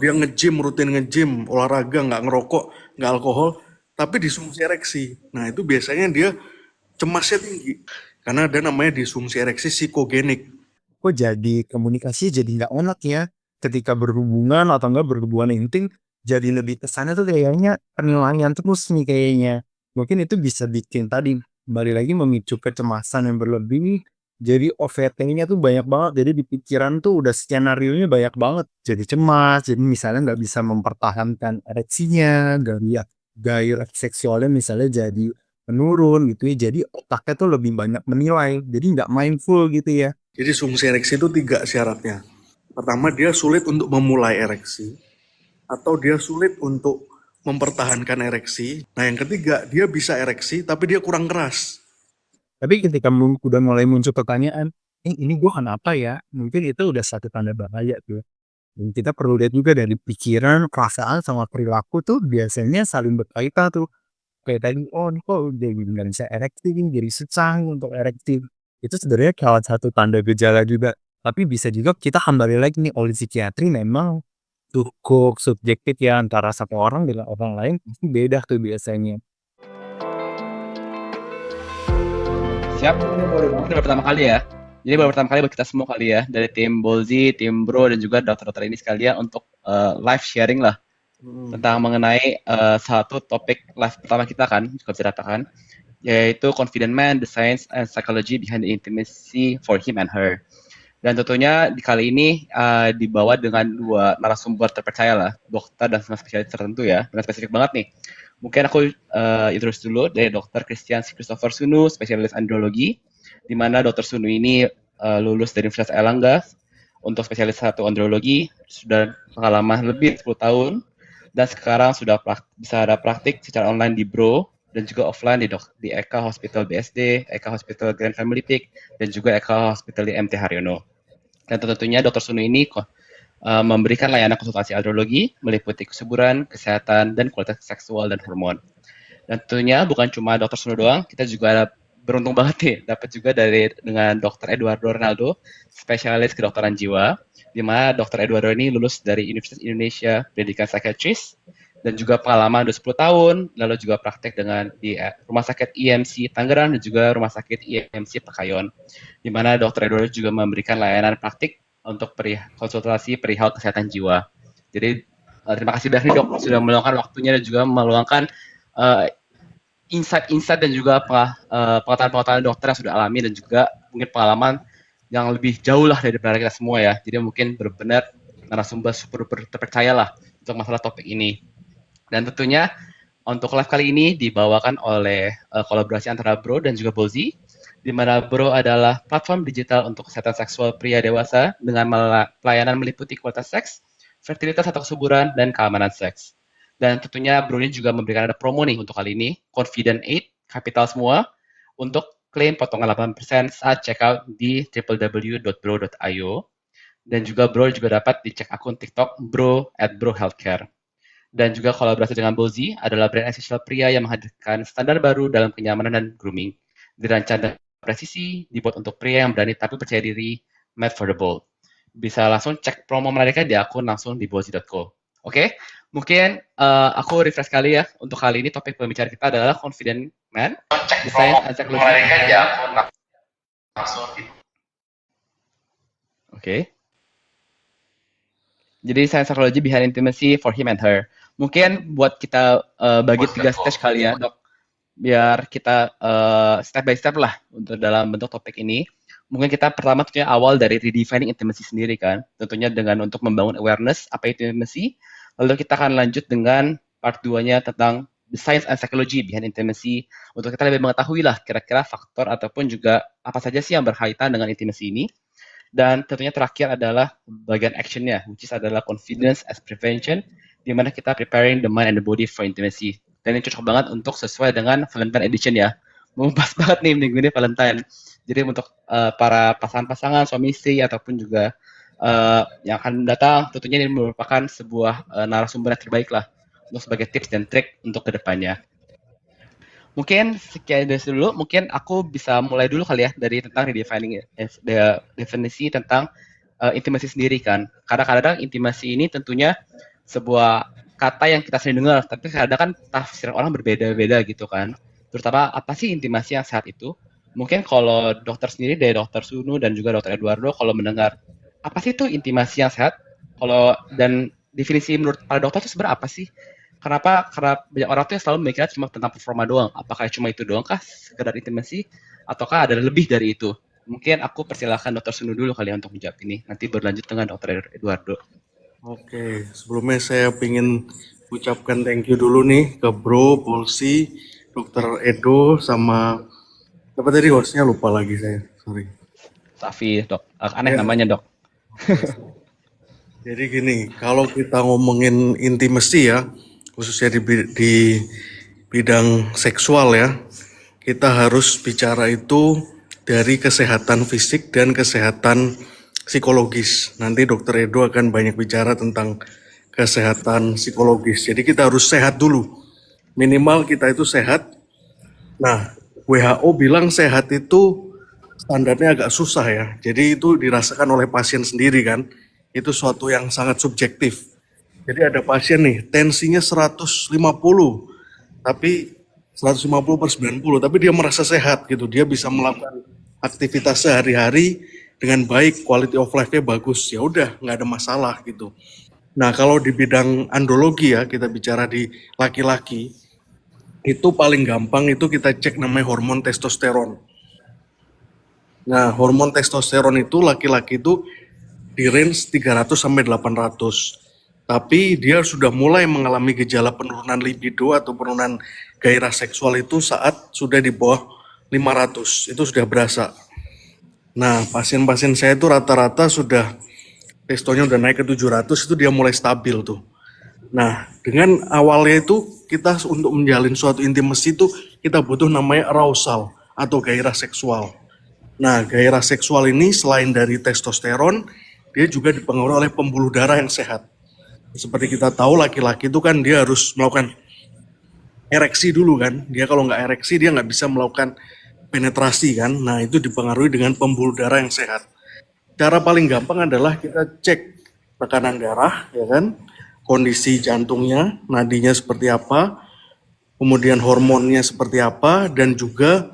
Dia nge-gym, rutin nge-gym, olahraga, nggak ngerokok, nggak alkohol, tapi disfungsi ereksi. Nah, itu biasanya dia cemasnya tinggi. Karena ada namanya disfungsi ereksi psikogenik. Kok jadi komunikasi jadi nggak enak ya ketika berhubungan atau enggak berhubungan intim, jadi lebih kesannya tuh kayaknya penilaian terus nih kayaknya. Mungkin itu bisa bikin tadi kembali lagi memicu kecemasan yang berlebih. Jadi overthinkingnya tuh banyak banget. Jadi di pikiran tuh udah skenario nya banyak banget. Jadi cemas. Jadi misalnya nggak bisa mempertahankan ereksinya, gairah seksualnya misalnya jadi menurun gitu ya. Jadi otaknya tuh lebih banyak menilai. Jadi nggak mindful gitu ya. Jadi disfungsi ereksi itu 3 syaratnya. Pertama, dia sulit untuk memulai ereksi, atau dia sulit untuk mempertahankan ereksi. Nah, yang ketiga, dia bisa ereksi tapi dia kurang keras. Tapi ketika udah mulai muncul pertanyaan, ini gue kenapa ya? Mungkin itu udah satu tanda bahaya tuh. Dan kita perlu lihat juga dari pikiran, perasaan, sama perilaku tuh biasanya saling berkaitan tuh. Kayak tadi, oh ini kok udah nggak bisa erektif, jadi susah untuk erektif. Itu sebenarnya salah satu tanda gejala juga. Tapi bisa juga kita kembali lagi nih, oleh psikiatri memang cukup subjektif ya antara satu orang dengan orang lain, pasti beda tuh biasanya. Siap, mungkin baru pertama kali ya. Jadi baru pertama kali buat kita semua kali ya, dari tim Bolzi, tim Bro, dan juga dokter-dokter ini sekalian untuk live sharing lah tentang mengenai satu topik live pertama kita kan, bisa dikatakan, yaitu Confident Man, The Science and Psychology Behind the Intimacy for Him and Her. Dan tentunya di kali ini dibawa dengan dua narasumber terpercaya lah, dokter dan spesialis tertentu ya, dengan spesifik banget nih. Mungkin aku introduce dulu dari Dr. Christian Christopher Sunu, spesialis andrologi, di mana Dr. Sunu ini lulus dari Universitas Airlangga untuk spesialis satu andrologi, sudah pengalaman lebih 10 tahun, dan sekarang sudah bisa ada praktik secara online di Bro, dan juga offline di Eka Hospital BSD, Eka Hospital Grand Family Peak, dan juga Eka Hospital di MT Haryono. Dan tentunya Dr. Sunu ini memberikan layanan konsultasi andrologi, meliputi kesuburan, kesehatan, dan kualitas seksual dan hormon. Dan tentunya bukan cuma Dr. Sunu doang, kita juga ada beruntung banget nih dapat juga dengan Dr. Eduardo Ronaldo, spesialis kedokteran jiwa, di mana Dr. Eduardo ini lulus dari Universitas Indonesia Pendidikan Psikiatris dan juga pengalaman udah 10 tahun, lalu juga praktek di Rumah Sakit IMC Tangerang dan juga Rumah Sakit IMC Pekayon, di mana Dr. Eduardo juga memberikan layanan praktik untuk konsultasi perihal kesehatan jiwa. Jadi terima kasih banyak nih dok sudah meluangkan waktunya dan juga meluangkan insight-insight dan juga pengetahuan-pengetahuan dokter yang sudah alami dan juga mungkin pengalaman yang lebih jauh lah daripada kita semua ya. Jadi mungkin benar-benar narasumber super terpercaya lah untuk masalah topik ini. Dan tentunya untuk live kali ini dibawakan oleh kolaborasi antara Bro dan juga Bozi, di mana Bro adalah platform digital untuk kesehatan seksual pria dewasa dengan pelayanan meliputi kualitas seks, fertilitas atau kesuburan, dan keamanan seks. Dan tentunya Bro ini juga memberikan ada promo nih untuk kali ini, Confident 8, kapital semua, untuk klaim potongan 8% saat checkout di www.bro.io. Dan juga Bro juga dapat dicek akun TikTok bro@brohealthcare. Dan juga kolaborasi dengan Bozi adalah brand essential pria yang menghadirkan standar baru dalam kenyamanan dan grooming. Dirancang dengan presisi, dibuat untuk pria yang berani tapi percaya diri, made for the bold. Bisa langsung cek promo mereka di akun langsung di bozi.co. Oke, mungkin aku refresh kali ya. Untuk kali ini topik pembicaraan kita adalah Confident Man, Design and Psychology. Mereka di akun langsung di. Oke. Jadi Science Psychology Behind Intimacy for Him and Her. Mungkin buat kita bagi 3 stage kali ya dok, biar kita step by step lah untuk dalam bentuk topik ini. Mungkin kita pertama tentunya awal dari redefining intimacy sendiri kan, tentunya dengan untuk membangun awareness apa itu intimacy. Lalu kita akan lanjut dengan part 2-nya tentang the science and psychology behind intimacy, untuk kita lebih mengetahui lah kira-kira faktor ataupun juga apa saja sih yang berkaitan dengan intimacy ini. Dan tentunya terakhir adalah bagian actionnya, which is adalah confidence as prevention, di mana kita preparing the mind and the body for intimacy. Dan ini cocok banget untuk sesuai dengan Valentine Edition ya. Pas banget nih minggu ini Valentine. Jadi untuk para pasangan-pasangan, suami istri, ataupun juga yang akan datang, tentunya ini merupakan sebuah narasumber yang terbaik lah untuk sebagai tips dan trik untuk kedepannya. Mungkin sekian dari dulu, mungkin aku bisa mulai dulu kali ya dari tentang redefining definisi tentang intimasi sendiri kan. Kadang-kadang intimasi ini tentunya sebuah kata yang kita sering dengar, tapi kadang kan tafsir orang berbeda-beda gitu kan. Terutama apa sih intimasi yang sehat itu? Mungkin kalau dokter sendiri dari dokter Sunu dan juga dokter Eduardo kalau mendengar apa sih itu intimasi yang sehat? Kalau dan definisi menurut para dokter itu sebenarnya apa sih? Kenapa? Karena banyak orang tuh yang selalu mikirnya cuma tentang performa doang. Apakah cuma itu doang kah sekedar intimasi? Ataukah ada lebih dari itu? Mungkin aku persilahkan dokter Sunu dulu kali ya untuk menjawab ini. Nanti berlanjut dengan dokter Eduardo. Oke, sebelumnya saya ingin ucapkan thank you dulu nih ke Bro, Polsi, Dokter Edo, sama apa tadi hostnya lupa lagi saya, sorry. Safi, dok. Aneh Ya, namanya, dok. jadi gini, kalau kita ngomongin intimacy ya, khususnya di bidang seksual ya, kita harus bicara itu dari kesehatan fisik dan kesehatan psikologis. Nanti Dokter Edo akan banyak bicara tentang kesehatan psikologis. Jadi kita harus sehat dulu. Minimal kita itu sehat. Nah, WHO bilang sehat itu standarnya agak susah ya. Jadi itu dirasakan oleh pasien sendiri kan. Itu suatu yang sangat subjektif. Jadi ada pasien nih, tensinya 150, tapi 150/90, tapi dia merasa sehat gitu. Dia bisa melakukan aktivitas sehari-hari dengan baik, quality of life-nya bagus. Ya udah, nggak ada masalah gitu. Nah, kalau di bidang andrologi ya, kita bicara di laki-laki, itu paling gampang itu kita cek namanya hormon testosteron. Nah, hormon testosteron itu laki-laki itu di range 300 sampai 800. Tapi dia sudah mulai mengalami gejala penurunan libido atau penurunan gairah seksual itu saat sudah di bawah 500. Itu sudah berasa. Nah, pasien-pasien saya itu rata-rata sudah testonya udah naik ke 700, itu dia mulai stabil tuh. Nah, dengan awalnya itu kita untuk menjalin suatu intimasi itu kita butuh namanya arousal atau gairah seksual. Nah, gairah seksual ini selain dari testosteron, dia juga dipengaruhi oleh pembuluh darah yang sehat. Seperti kita tahu laki-laki itu kan dia harus melakukan ereksi dulu kan. Dia kalau nggak ereksi dia nggak bisa melakukan penetrasi kan. Nah, itu dipengaruhi dengan pembuluh darah yang sehat. Cara paling gampang adalah kita cek tekanan darah, ya kan, kondisi jantungnya, nadinya seperti apa, kemudian hormonnya seperti apa, dan juga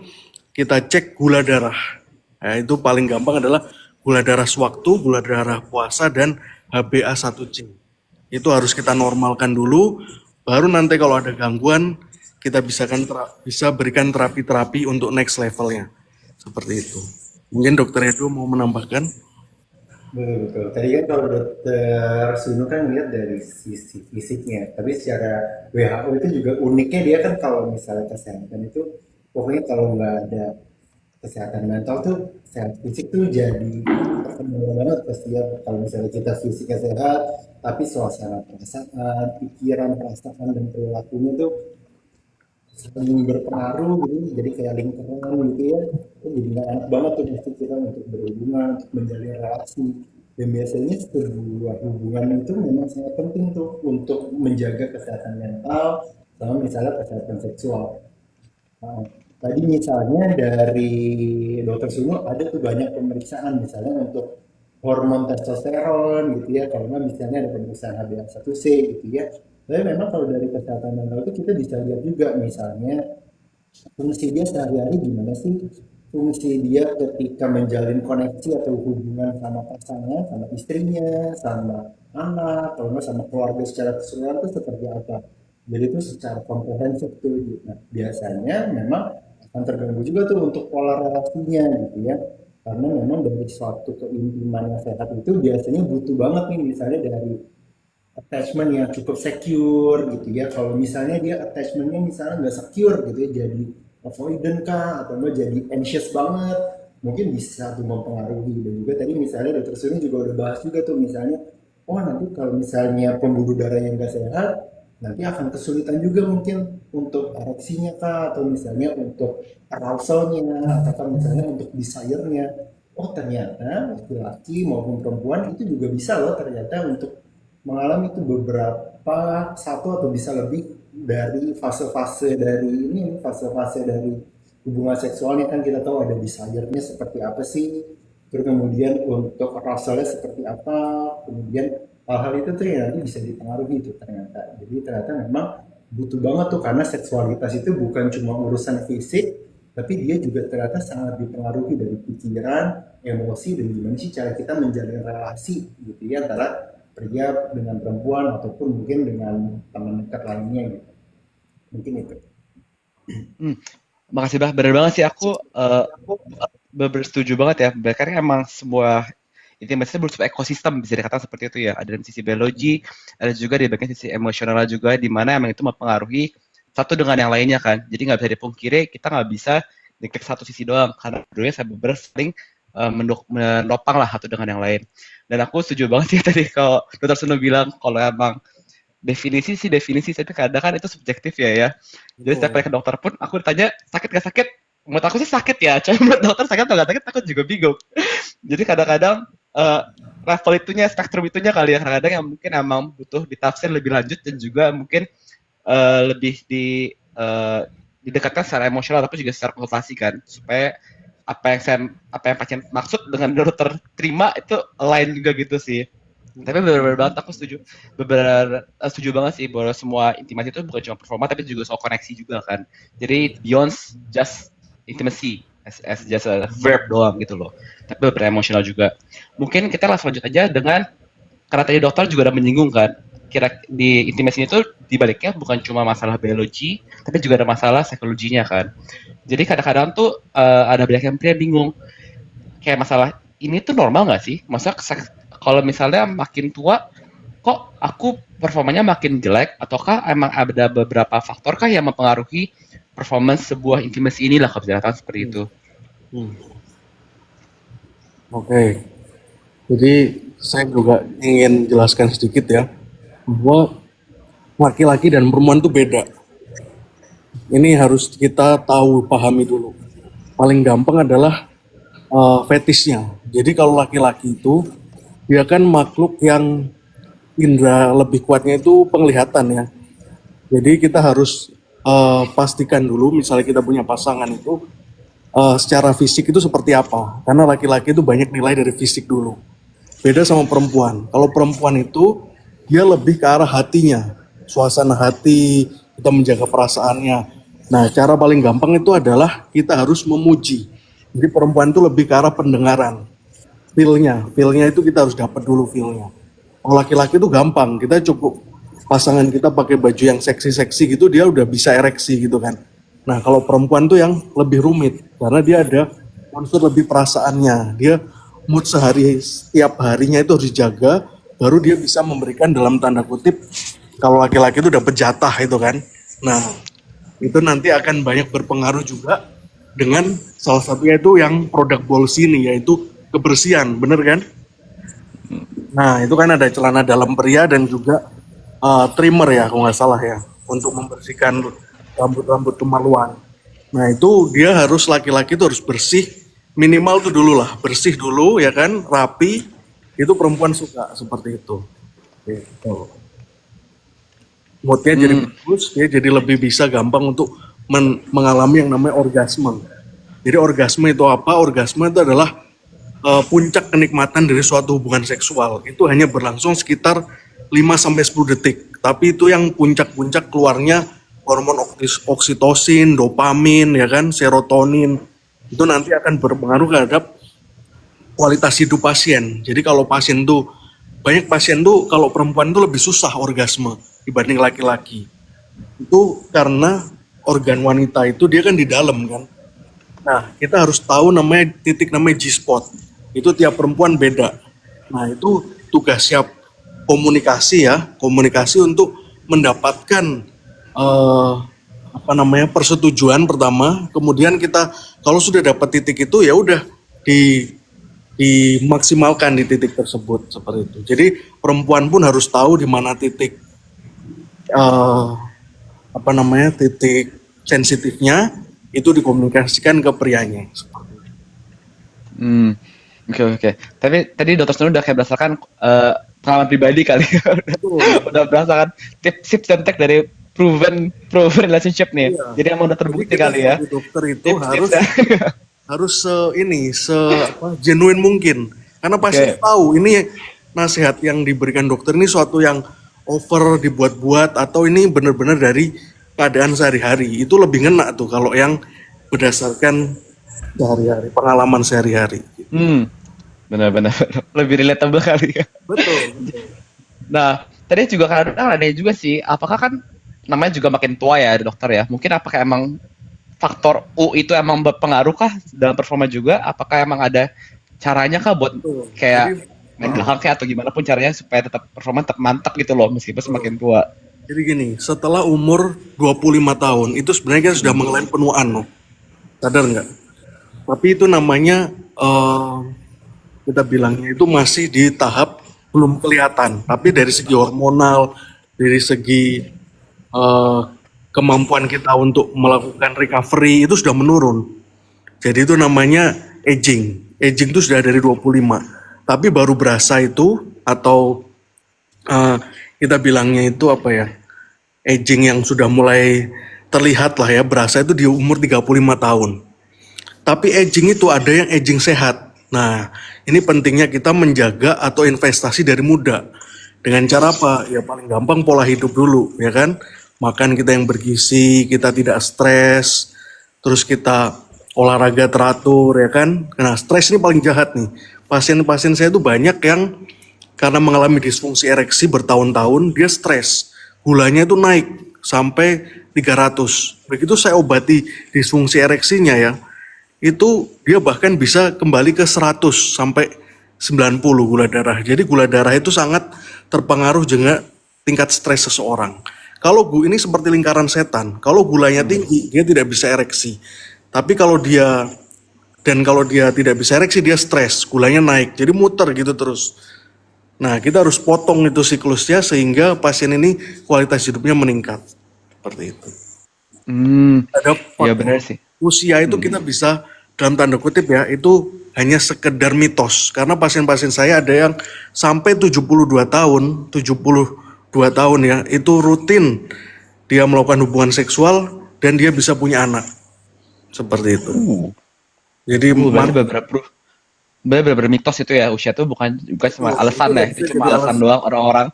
kita cek gula darah. Nah, itu paling gampang adalah gula darah sewaktu, gula darah puasa, dan HbA1c. Itu harus kita normalkan dulu, baru nanti kalau ada gangguan, kita bisa berikan terapi-terapi untuk next levelnya. Seperti itu. Mungkin Dokter Edo mau menambahkan? Betul, betul. Tadi kan kalau dokter Sunu kan lihat dari sisi fisiknya, tapi secara WHO itu juga uniknya dia kan kalau misalnya kesehatan itu pokoknya kalau nggak ada kesehatan mental tuh sehat fisik tuh jadi terkenal banget pasti ya. Kalau misalnya kita fisiknya sehat, tapi suasana perasaan, pikiran, perasaan dan perilakunya tuh saling berpengaruh gitu, jadi kayak lingkaran gitu ya. Itu jadi nggak enak banget tuh pasti kita untuk berhubungan, untuk menjalin relasi. Dan biasanya sebuah hubungan itu memang sangat penting tuh untuk menjaga kesehatan mental sama misalnya kesehatan seksual. Nah, tadi misalnya dari dokter Sumo ada tuh banyak pemeriksaan misalnya untuk hormon testosteron gitu ya, karena misalnya ada pemeriksaan HbA1c gitu ya. Tapi memang kalau dari kesehatan mental itu kita bisa lihat juga misalnya fungsi dia sehari-hari gimana sih, fungsi dia ketika menjalin koneksi atau hubungan sama pasangan, sama istrinya, sama anak, atau enggak sama keluarga secara keseluruhan itu seperti apa. Jadi itu secara komprehensif tuh. Nah, biasanya memang akan terganggu juga tuh untuk pola relasinya gitu ya. Karena memang dari suatu keintiman yang sehat itu biasanya butuh banget nih misalnya dari attachment yang cukup secure gitu ya. Kalau misalnya dia attachmentnya misalnya nggak secure gitu ya, jadi avoidant kah atau enggak jadi anxious banget, mungkin bisa tuh mempengaruhi. Dan juga tadi misalnya dokter Suni juga udah bahas juga tuh misalnya, oh nanti kalau misalnya pembuluh darahnya nggak sehat, nanti akan kesulitan juga mungkin untuk ereksinya kah, atau misalnya untuk arausalnya, atau misalnya untuk desire-nya. Oh ternyata laki-laki maupun perempuan itu juga bisa loh ternyata untuk mengalami itu beberapa satu atau bisa lebih dari fase-fase dari ini fase-fase dari hubungan seksualnya. Kan kita tahu ada desire-nya seperti apa sih, terus kemudian untuk rasalnya seperti apa, kemudian hal-hal itu tuh ya nanti bisa dipengaruhi itu ternyata. Jadi ternyata memang butuh banget tuh karena seksualitas itu bukan cuma urusan fisik, tapi dia juga ternyata sangat dipengaruhi dari pikiran, emosi, dan gimana sih cara kita menjalin relasi gitu ya antara pria dengan perempuan ataupun mungkin dengan teman dekat lainnya gitu. Mungkin itu. Hmm, makasih bah, bener banget sih aku setuju banget ya. Karena emang sebuah intimasi itu berusaha ekosistem bisa dikatakan seperti itu ya. Ada dari sisi biologi, ada juga di bagian sisi emosional juga, di mana emang itu mempengaruhi satu dengan yang lainnya kan. Jadi nggak bisa dipungkiri kita nggak bisa diklik satu sisi doang karena dulunya saya saling menopang lah satu dengan yang lain. Dan aku setuju banget sih tadi kalau Dr. Sunu bilang kalau emang definisi sih definisi, tapi kadang kan itu subjektif ya. Jadi setiap Betul. kali ke dokter pun aku ditanya sakit gak sakit, menurut aku sih sakit ya, cuma menurut dokter sakit atau gak sakit aku juga bingung. Jadi kadang-kadang level itunya, spektrum itunya kali ya, kadang-kadang yang mungkin emang butuh ditafsir lebih lanjut dan juga mungkin lebih didekatkan secara emosional tapi juga secara konsultasi kan, supaya apa yang pasien maksud dengan dokter terima itu align juga gitu sih. Tapi benar-benar banget aku setuju. Setuju banget sih bahwa semua intimasi itu bukan cuma performa tapi juga soal koneksi juga kan. Jadi beyond just intimacy as just a verb doang gitu loh. Tapi benar emosional juga. Mungkin kita langsung lanjut aja dengan karena tadi dokter juga udah menyinggung kan. Kira di intimasi itu dibaliknya bukan cuma masalah biologi, tapi juga ada masalah psikologinya kan. Jadi kadang-kadang tuh ada banyak yang pria bingung kayak masalah ini tuh normal nggak sih? Masa kalau misalnya makin tua, kok aku performanya makin jelek? Ataukah emang ada beberapa faktor kah yang mempengaruhi performance sebuah intimacy inilah kalau bisa katakan seperti itu? Hmm. Oke, jadi saya juga ingin jelaskan sedikit ya, bahwa laki-laki dan perempuan itu beda. Ini harus kita tahu, pahami dulu. Paling gampang adalah fetisnya. Jadi kalau laki-laki itu, dia kan makhluk yang indera lebih kuatnya itu penglihatan ya. Jadi kita harus pastikan dulu, misalnya kita punya pasangan itu, secara fisik itu seperti apa. Karena laki-laki itu banyak nilai dari fisik dulu. Beda sama perempuan. Kalau perempuan itu dia lebih ke arah hatinya, suasana hati, kita menjaga perasaannya. Nah, cara paling gampang itu adalah kita harus memuji. Jadi perempuan itu lebih ke arah pendengaran, feel-nya itu kita harus dapat dulu feel-nya. Kalau laki-laki itu gampang, kita cukup pasangan kita pakai baju yang seksi-seksi gitu, dia udah bisa ereksi gitu kan. Nah, kalau perempuan tuh yang lebih rumit, karena dia ada unsur lebih perasaannya. Dia mood sehari setiap harinya itu harus dijaga, baru dia bisa memberikan dalam tanda kutip kalau laki-laki itu dapat jatah itu kan. Nah, itu nanti akan banyak berpengaruh juga dengan salah satunya itu yang produk Balls ini yaitu kebersihan, bener kan? Nah, itu kan ada celana dalam pria dan juga trimmer ya, kalau nggak salah ya, untuk membersihkan rambut-rambut kemaluan. Nah, itu dia harus laki-laki itu harus bersih, minimal tuh dulu lah, bersih dulu ya kan, rapi. Itu perempuan suka seperti itu. Gitu. Moodnya jadi bagus, dia jadi lebih bisa gampang untuk mengalami yang namanya orgasme. Jadi orgasme itu apa? Orgasme itu adalah puncak kenikmatan dari suatu hubungan seksual. Itu hanya berlangsung sekitar 5-10 detik. Tapi itu yang puncak-puncak keluarnya hormon oksitosin, dopamin, ya kan, serotonin. Itu nanti akan berpengaruh terhadap kualitas hidup pasien. Jadi kalau pasien tuh, banyak pasien tuh kalau perempuan tuh lebih susah orgasme dibanding laki-laki. Itu karena organ wanita itu dia kan di dalam kan. Nah, kita harus tahu namanya titik namanya G-spot. Itu tiap perempuan beda. Nah, itu tugas siap komunikasi ya, komunikasi untuk mendapatkan persetujuan pertama. Kemudian kita kalau sudah dapat titik itu ya udah dimaksimalkan di titik tersebut seperti itu. Jadi perempuan pun harus tahu di mana titik titik sensitifnya itu dikomunikasikan ke prianya. Oke. Tapi tadi Dokter Sunu udah kayak berdasarkan pengalaman pribadi kali, udah berdasarkan tips and trick dari proven relationship nih. Iya. Jadi emang udah terbukti Jadi kita kali ya. sebagai dokter itu Tips-tips harus ya. harus genuine mungkin. Karena pasien Oke. tahu ini nasihat yang diberikan dokter ini suatu yang over dibuat-buat atau ini benar-benar dari keadaan sehari-hari. Itu lebih ngena tuh kalau yang berdasarkan sehari-hari, pengalaman sehari-hari. Hmm, benar-benar lebih relatable kali ya. Betul, betul. Nah, tadi juga kadang ada juga sih, apakah kan namanya juga makin tua ya dokter ya. Mungkin apakah emang faktor U itu emang berpengaruh kah dalam performa juga? Apakah emang ada caranya kah buat Betul. Jadi, kayak main belakang kayak atau gimana pun caranya supaya tetap performa tetap mantap gitu loh meskipun semakin tua. jadi gini, setelah umur 25 tahun, itu sebenarnya kita sudah mengalami penuaan loh. Sadar nggak? Tapi itu namanya, kita bilangnya itu masih di tahap belum kelihatan. Tapi dari segi hormonal, dari segi eh, kemampuan kita untuk melakukan recovery itu sudah menurun. Jadi itu namanya aging. Aging itu sudah dari 25. Tapi baru berasa itu atau eh, kita bilangnya itu apa ya? Aging yang sudah mulai terlihat lah ya, berasa itu di umur 35 tahun. Tapi aging itu ada yang aging sehat. Nah, ini pentingnya kita menjaga atau investasi dari muda. Dengan cara apa? Ya paling gampang pola hidup dulu, ya kan? Makan kita yang bergizi, kita tidak stres, terus kita olahraga teratur, ya kan? Nah, stres ini paling jahat nih. Pasien-pasien saya itu banyak yang karena mengalami disfungsi ereksi bertahun-tahun, dia stres. Gulanya itu naik sampai 300. Begitu saya obati disfungsi ereksinya ya, itu dia bahkan bisa kembali ke 100 sampai 90 gula darah. Jadi gula darah itu sangat terpengaruh dengan tingkat stres seseorang. Kalau ini seperti lingkaran setan. Kalau gulanya tinggi, dia tidak bisa ereksi. Tapi kalau dia tidak bisa ereksi, dia stres, gulanya naik. Jadi muter gitu terus. Nah, kita harus potong itu siklusnya sehingga pasien ini kualitas hidupnya meningkat. Seperti itu. Hmm, Ada ya faktor benar sih. usia itu kita bisa dalam tanda kutip ya itu hanya sekedar mitos karena pasien-pasien saya ada yang sampai 72 tahun ya itu rutin dia melakukan hubungan seksual dan dia bisa punya anak seperti itu. Jadi Berarti beberapa mitos itu ya usia itu bukan cuma itu alasan nggak deh, bisa itu jadi cuma alasan alasan. doang orang-orang.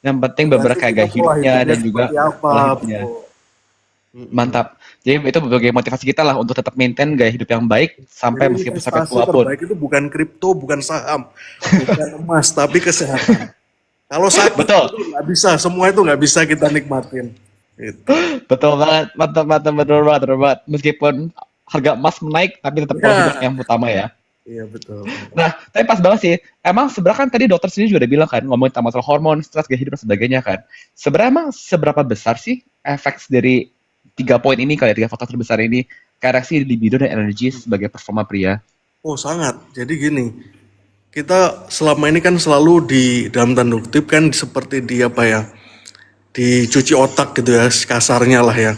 Yang penting beberapa Tergantung kayak kita gaya pola hidupnya hidupnya dan juga seperti apa. pola hidupnya. Betul. Mantap. Jadi itu sebagai motivasi kita lah untuk tetap maintain gaya hidup yang baik Jadi sampai meskipun sampai investasi tua pun. terbaik itu bukan kripto, bukan saham, bukan emas, tapi kesehatan. Kalau sakit Betul, itu nggak bisa, semua itu nggak bisa kita nikmatin. Gitu. betul banget. Mantap, mantap, betul banget. Meskipun harga emas menaik, tapi tetap pola hidup Ya, yang utama ya. iya betul. Nah, tapi pas banget sih. Emang sebenarnya kan tadi dokter sendiri juga udah bilang kan, ngomongin tentang masalah hormon, stres, gaya hidup, dan sebagainya kan. Sebenarnya emang seberapa besar sih efek dari 3 poin ini kali ya, 3 faktor terbesar ini, ke ereksi, libido, dan energi sebagai performa pria? Oh sangat. Jadi gini, kita selama ini kan selalu di dalam tanda kutip kan seperti di apa ya, dicuci otak gitu ya, kasarnya lah ya.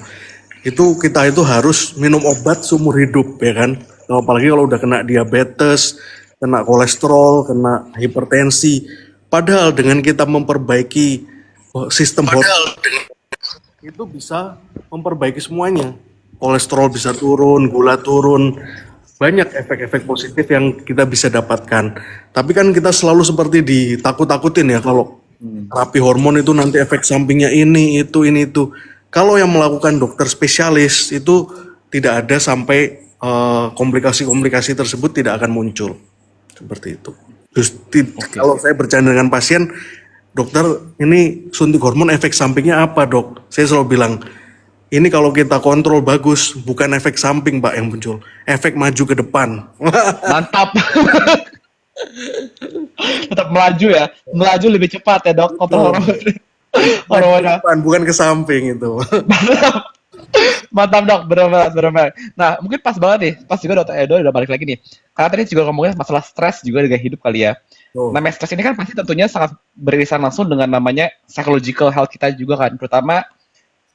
Itu kita itu harus minum obat seumur hidup ya kan. Nah, apalagi kalau udah kena diabetes, kena kolesterol, kena hipertensi. Padahal dengan kita memperbaiki sistem hormon itu bisa memperbaiki semuanya. Kolesterol bisa turun, gula turun, banyak efek-efek positif yang kita bisa dapatkan. Tapi kan kita selalu seperti ditakut-takutin ya kalau terapi hormon itu nanti efek sampingnya ini, itu. Kalau yang melakukan dokter spesialis itu tidak ada sampai komplikasi-komplikasi tersebut tidak akan muncul. Seperti itu. Terus Oke. kalau saya bercanda dengan pasien, dokter ini suntik hormon efek sampingnya apa dok? Saya selalu bilang, ini kalau kita kontrol bagus, bukan efek samping pak yang muncul, efek maju ke depan. Mantap. Tetap melaju ya. Melaju lebih cepat ya dok, kontrol Betul. Maju ke hormonnya. depan, bukan ke samping itu. Mantap dok, bener banget, bener banget. Nah, mungkin pas banget nih, pas juga dokter Edo udah balik lagi nih. Karena tadi juga ngomongin masalah stres juga dengan hidup kali ya. Tuh. Namanya stres ini kan pasti tentunya sangat beririsan langsung dengan namanya psychological health kita juga kan. Terutama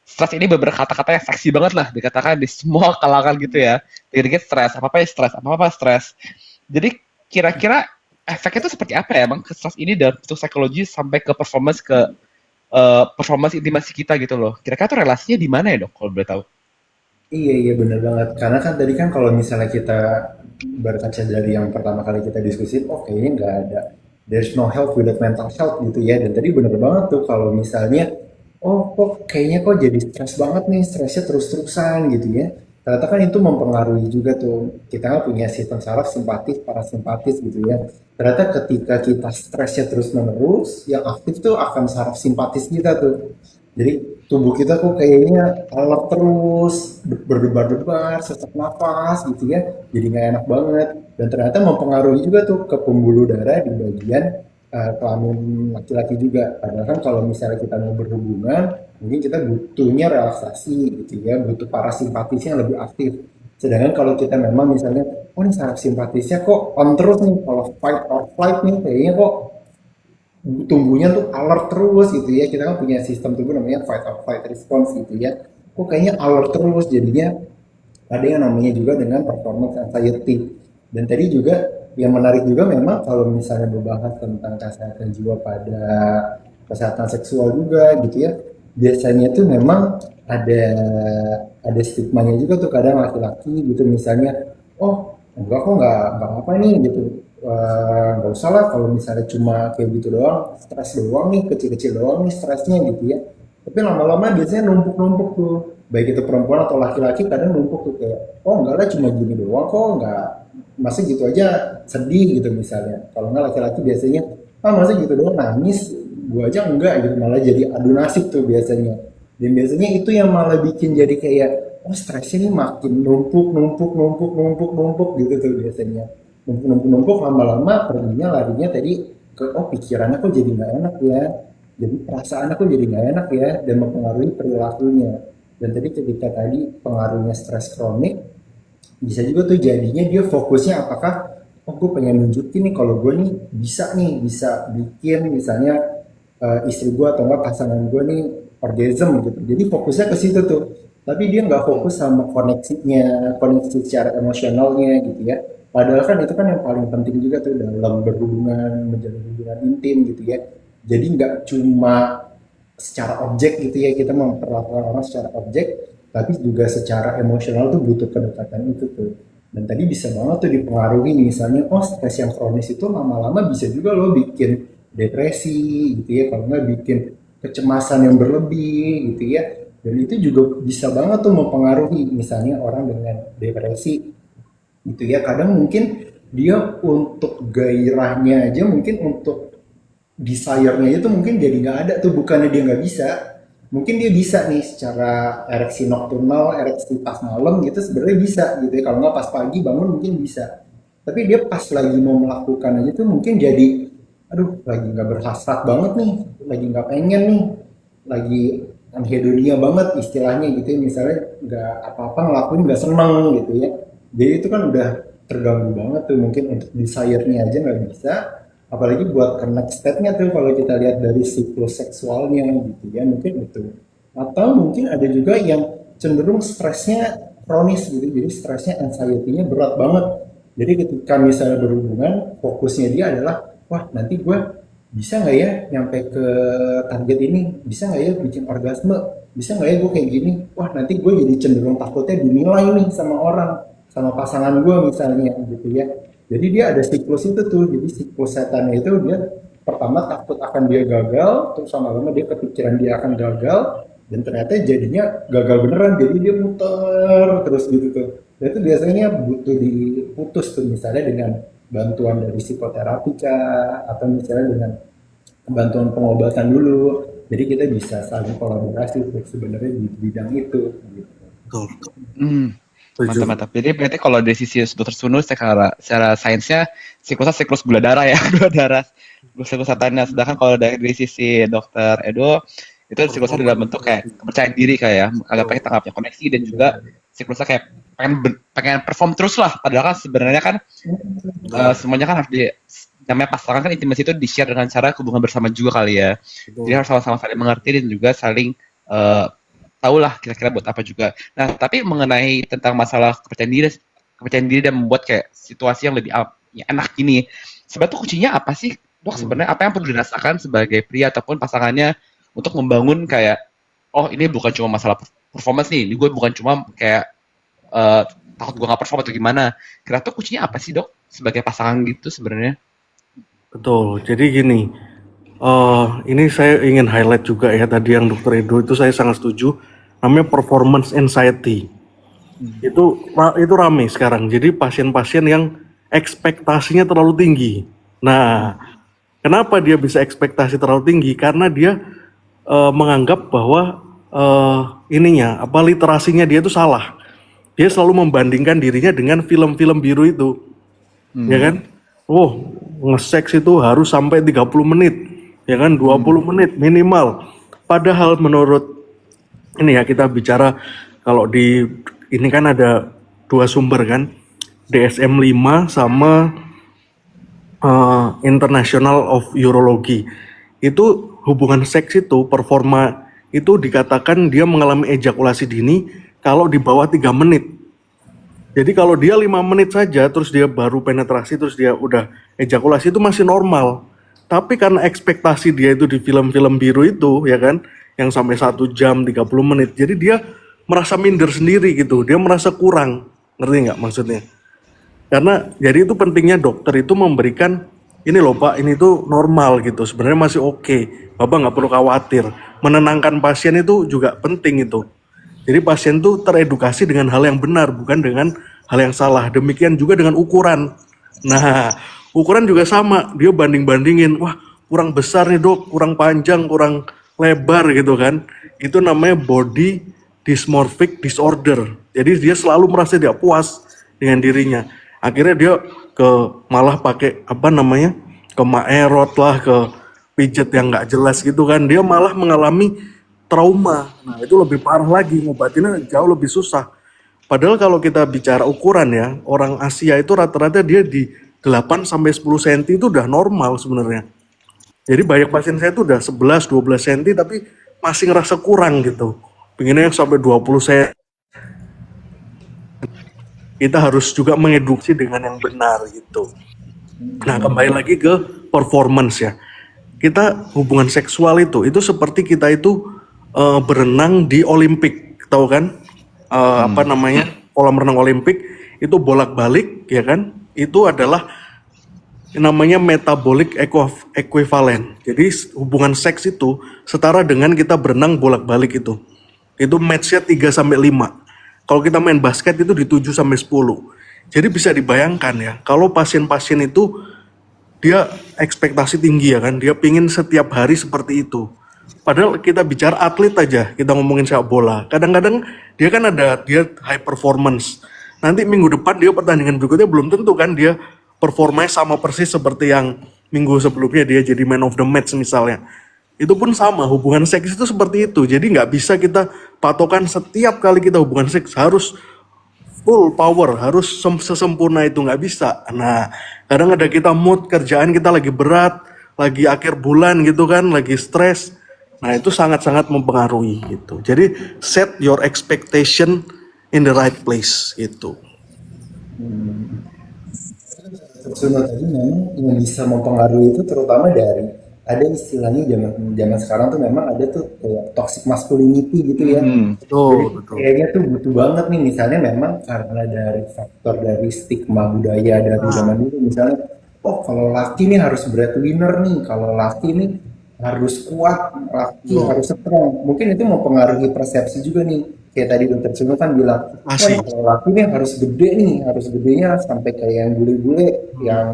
stres ini beberapa kata-kata yang seksi banget lah dikatakan di semua kalangan gitu ya. Dikit-dikit stres, apa-apa ya stres, apa-apa stres. Jadi kira-kira efeknya itu seperti apa ya emang ke stres ini dari bentuk psikologi sampai ke performance intimasi kita gitu loh. Kira-kira tuh relasinya di mana ya dok kalau boleh tahu? Iya iya bener banget. Karena kan tadi kan kalau misalnya kita berkaca dari yang pertama kali kita diskusi, oh kayaknya nggak ada, there's no health without mental health gitu ya. Dan tadi bener banget tuh kalau misalnya, oh kok kayaknya kok jadi stres banget nih, stresnya terus-terusan gitu ya. Ternyata kan itu mempengaruhi juga tuh. Kita kan punya sistem saraf simpatis, parasimpatis gitu ya. Ternyata ketika kita stresnya terus-menerus, yang aktif tuh akan saraf simpatis kita tuh. Jadi tubuh kita kok kayaknya alert terus, berdebar-debar, sesak napas gitu ya. Jadi nggak enak banget. Dan ternyata mempengaruhi juga tuh ke pembuluh darah di bagian kelamin laki-laki juga. Padahal kan kalau misalnya kita mau berhubungan, mungkin kita butuhnya relaksasi gitu ya, butuh parasimpatis yang lebih aktif. Sedangkan kalau kita memang misalnya, oh ini saraf simpatisnya kok on terus nih, kalau fight or flight nih, kayaknya kok tumbuhnya tuh alert terus gitu ya. Kita kan punya sistem tubuh namanya fight or flight response gitu ya. Kok kayaknya alert terus jadinya ada yang namanya juga dengan performance anxiety. Dan tadi juga yang menarik juga memang kalau misalnya membahas tentang kesehatan jiwa pada kesehatan seksual juga gitu ya. Biasanya tuh memang ada stigmanya juga tuh kadang laki-laki gitu misalnya, oh enggak kok nggak apa nih gitu. Nggak usah lah kalau misalnya cuma kayak gitu doang, stres doang nih, kecil-kecil doang nih stresnya gitu ya. Tapi lama-lama biasanya numpuk-numpuk tuh, baik itu perempuan atau laki-laki kadang numpuk tuh kayak, oh enggak lah cuma gini doang kok, enggak, masa gitu aja sedih gitu misalnya. Kalau enggak laki-laki biasanya, ah masa gitu doang nangis, gua aja enggak gitu, malah jadi adu nasib tuh biasanya. Dan biasanya itu yang malah bikin jadi kayak, oh stresnya nih makin numpuk gitu tuh biasanya. Numpuk lama-lama perginya larinya tadi ke, oh pikirannya kok jadi nggak enak ya, jadi perasaan aku jadi nggak enak ya, dan mempengaruhi perilakunya. Dan tadi ketika tadi pengaruhnya stres kronik, bisa juga tuh jadinya dia fokusnya apakah, oh gue pengen nunjukin nih kalau gue nih bisa nih, bisa bikin misalnya istri gue atau enggak pasangan gue nih orgasm gitu. Jadi fokusnya ke situ tuh. Tapi dia nggak fokus sama koneksinya, koneksi secara emosionalnya gitu ya. Padahal kan itu kan yang paling penting juga tuh dalam berhubungan, menjalin hubungan intim gitu ya. Jadi nggak cuma secara objek gitu ya, kita memperlakukan orang secara objek, tapi juga secara emosional tuh butuh kedekatan itu tuh. Dan tadi bisa banget tuh dipengaruhi misalnya, oh stres yang kronis itu lama-lama bisa juga loh bikin depresi gitu ya, kalau nggak bikin kecemasan yang berlebih gitu ya. Dan itu juga bisa banget tuh mempengaruhi misalnya orang dengan depresi gitu ya. Kadang mungkin dia untuk gairahnya aja, mungkin untuk desire-nya itu mungkin jadi nggak ada tuh, bukannya dia nggak bisa, mungkin dia bisa nih secara ereksi nokturnal, ereksi pas malam gitu sebenarnya bisa gitu ya, kalau nggak pas pagi bangun mungkin bisa, tapi dia pas lagi mau melakukan aja tuh mungkin jadi, aduh lagi nggak berhasrat banget nih, lagi nggak pengen nih, lagi anhedonia banget istilahnya gitu ya, misalnya nggak apa-apa ngelakuin nggak seneng gitu ya, jadi itu kan udah terganggu banget tuh, mungkin untuk desire-nya aja nggak bisa, apalagi buat ke next step-nya tuh kalau kita lihat dari siklus seksualnya gitu ya, mungkin itu. Atau mungkin ada juga yang cenderung stresnya kronis gitu, jadi stresnya anxiety-nya berat banget, jadi ketika misalnya berhubungan fokusnya dia adalah, wah nanti gue bisa nggak ya nyampe ke target ini, bisa nggak ya bikin orgasme, bisa nggak ya gue kayak gini, wah nanti gue jadi cenderung takutnya dinilai nih sama orang, sama pasangan gue misalnya gitu ya. Jadi dia ada siklus itu tuh, jadi siklus setannya itu dia pertama takut akan dia gagal, terus lama-lama dia kepikiran dia akan gagal, dan ternyata jadinya gagal beneran, jadi dia muter terus gitu tuh. Dan itu biasanya butuh diputus tuh, misalnya dengan bantuan dari psikoterapika atau misalnya dengan bantuan pengobatan dulu. Jadi kita bisa saling kolaborasi tuh sebenarnya di bidang itu. Gitu. Betul. Hmm, Setuju. mantap. Jadi berarti kalau dari sisi dokter Sunu secara sainsnya siklusnya siklus gula darah ya, gula darah, siklus setannya. Sedangkan kalau dari sisi dokter Edo itu siklusnya dalam bentuk kayak kepercayaan diri kayak ya, agak pengen tanggapnya koneksi dan juga siklusnya kayak pengen perform terus lah. Padahal kan sebenarnya kan semuanya kan harus namanya pasangan kan intimasi itu di-share dengan cara hubungan bersama juga kali ya. Jadi harus sama-sama saling mengerti dan juga saling tahu lah kira-kira buat apa juga. Nah, tapi mengenai tentang masalah kepercayaan diri dan membuat kayak situasi yang lebih ya, enak gini. Sebenarnya tuh kuncinya apa sih? Dok, sebenarnya apa yang perlu dirasakan sebagai pria ataupun pasangannya untuk membangun kayak, oh ini bukan cuma masalah performance nih, ini gue bukan cuma kayak takut gue nggak perform atau gimana. Kira tuh kuncinya apa sih, Dok, sebagai pasangan gitu sebenarnya? Betul. Jadi gini, ini saya ingin highlight juga ya tadi yang Dokter Edo itu saya sangat setuju. Namanya performance anxiety. Itu rame sekarang. Jadi pasien-pasien yang ekspektasinya terlalu tinggi. Nah, kenapa dia bisa ekspektasi terlalu tinggi? Karena dia menganggap bahwa literasinya dia itu salah. Dia selalu membandingkan dirinya dengan film-film biru itu, ya kan? Oh, nge-seks itu harus sampai 30 menit, ya kan? 20 menit minimal. Padahal menurut ini ya kita bicara kalau di ini kan ada dua sumber kan, DSM-5 sama International of Urology. Itu hubungan seks itu performa itu dikatakan dia mengalami ejakulasi dini kalau di bawah 3 menit. Jadi kalau dia 5 menit saja terus dia baru penetrasi terus dia udah ejakulasi itu masih normal. Tapi karena ekspektasi dia itu di film-film biru itu ya kan yang sampai 1 jam 30 menit. Jadi dia merasa minder sendiri gitu. Dia merasa kurang. Ngerti nggak maksudnya? Karena jadi itu pentingnya dokter itu memberikan ini loh Pak, ini tuh normal gitu. Sebenarnya masih oke. Bapak nggak perlu khawatir. Menenangkan pasien itu juga penting itu. Jadi pasien tuh teredukasi dengan hal yang benar, bukan dengan hal yang salah. Demikian juga dengan ukuran. Nah, ukuran juga sama. Dia banding-bandingin, wah kurang besar nih dok, kurang panjang, kurang lebar gitu kan. Itu namanya body dysmorphic disorder. Jadi dia selalu merasa tidak puas dengan dirinya. Akhirnya dia malah pakai ke maerot lah, ke pijet yang nggak jelas gitu kan. Dia malah mengalami trauma. Nah, itu lebih parah lagi, ngobatinnya jauh lebih susah. Padahal kalau kita bicara ukuran ya, orang Asia itu rata-rata dia di 8 sampai 10 cm itu udah normal sebenarnya. Jadi banyak pasien saya itu udah 11 12 cm tapi masih ngerasa kurang gitu. Pengennya yang sampai 20 cm. Kita harus juga mengedukasi dengan yang benar gitu. Nah, kembali lagi ke performance ya. Kita hubungan seksual itu seperti kita itu berenang di Olimpik, tahu kan? Kolam renang Olimpik itu bolak-balik, ya kan? Itu adalah namanya metabolic equivalent. Jadi hubungan seks itu setara dengan kita berenang bolak-balik itu. Itu match-nya 3 sampai 5. Kalau kita main basket itu di 7 sampai 10. Jadi bisa dibayangkan ya, kalau pasien-pasien itu dia ekspektasi tinggi ya kan, dia pingin setiap hari seperti itu. Padahal kita bicara atlet aja, kita ngomongin sepak bola. Kadang-kadang dia kan dia high performance. Nanti minggu depan dia pertandingan berikutnya belum tentu kan dia performanya sama persis seperti yang minggu sebelumnya dia jadi man of the match misalnya. Itu pun sama, hubungan seks itu seperti itu. Jadi nggak bisa kita patokan setiap kali kita hubungan seks harus full power, harus sesempurna itu, nggak bisa. Nah, kadang ada kita mood kerjaan kita lagi berat, lagi akhir bulan gitu kan, lagi stres. Nah, itu sangat-sangat mempengaruhi gitu. Jadi set your expectation in the right place gitu. Sunat tadi memang yang bisa mempengaruhi itu terutama dari ada istilahnya zaman sekarang tuh memang ada tuh kayak toxic masculinity gitu ya. Betul. Kayaknya tuh butuh banget nih misalnya memang karena dari faktor dari stigma budaya dari zaman dulu misalnya oh kalau laki nih harus breadwinner nih, kalau laki nih harus kuat, laki harus strong. Mungkin itu mempengaruhi persepsi juga nih. Kayak tadi dokter Sunu kan bilang, wah kalau laki nih harus gede nih, harus gedenya sampai kayak yang bule-bule yang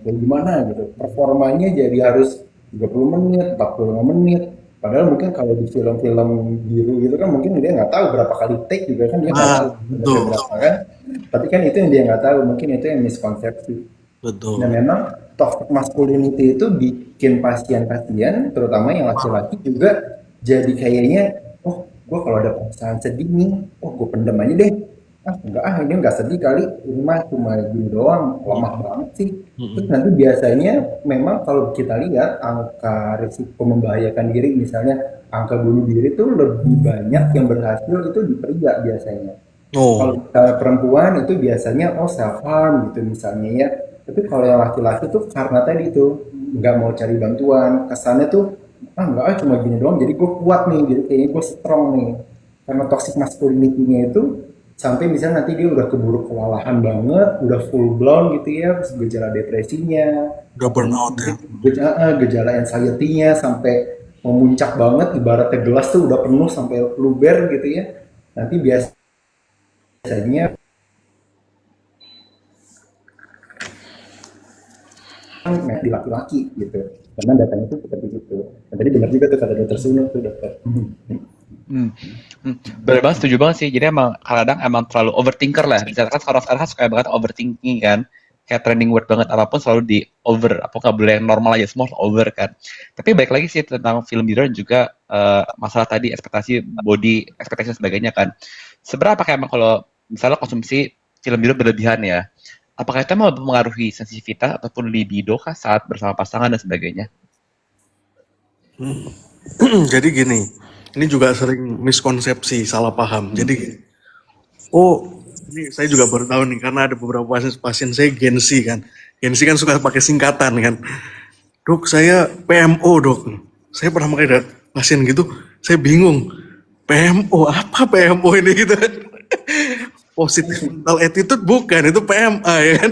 kayak gimana gitu. Performanya jadi harus 30 menit, 45 menit. Padahal mungkin kalau di film-film biru gitu kan mungkin dia nggak tahu berapa kali take juga kan dia nggak tahu berapa kan. Tapi kan itu yang dia nggak tahu, mungkin itu yang miskonsepsi. Betul. Dan memang toxic masculinity itu bikin pasien-pasien, terutama yang laki-laki juga jadi kayaknya, oh gue kalau ada perasaan sedih nih, oh gue pendem aja deh. Ini enggak sedih kali, ini mah cuma gini doang, lemah banget sih. Terus nanti biasanya memang kalau kita lihat angka risiko membahayakan diri, misalnya angka bunuh diri itu lebih banyak yang berhasil itu di pria biasanya. Kalau perempuan itu biasanya self harm gitu misalnya ya. Tapi kalau yang laki-laki tuh karena tadi tuh nggak mau cari bantuan, kesannya tuh enggak cuma gini doang, jadi gue kuat nih, jadi kayaknya gue strong nih. Karena toxic masculinity-nya itu sampai misalnya nanti dia udah keburu kewalahan banget, udah full blown gitu ya, gejala depresinya, Udah atau burn out mungkin ya. gejala anxiety-nya sampai memuncak banget, ibaratnya gelas tuh udah penuh sampai luber gitu ya. Nanti biasanya di laki-laki gitu. Karena datanya itu seperti itu. Dan tadi benar juga tuh kata dokter Suno tuh dokter. Hmm. Bener banget, setuju banget sih. Jadi emang kadang emang terlalu overthinker lah. Misalkan sekarang kan suka banget overthinking kan. Kayak trending word banget apapun selalu di over. Apa nggak boleh yang normal aja semua over kan. Tapi baik lagi sih tentang film biru dan juga masalah tadi ekspektasi body, ekspektasi dan sebagainya kan. Seberapa kayak emang kalau misalnya konsumsi film biru berlebihan ya. Apakah itu mau mempengaruhi sensitivitas ataupun libido kah saat bersama pasangan dan sebagainya? Jadi gini, ini juga sering miskonsepsi, salah paham. Jadi gini, oh ini saya juga baru tahu nih karena ada beberapa pasien saya Gen Z kan. Gen Z kan suka pakai singkatan kan. Dok, saya PMO dok. Saya pernah pakai pasien gitu, saya bingung. PMO, apa PMO ini gitu kan. Positif mental attitude bukan, itu PMA ya kan.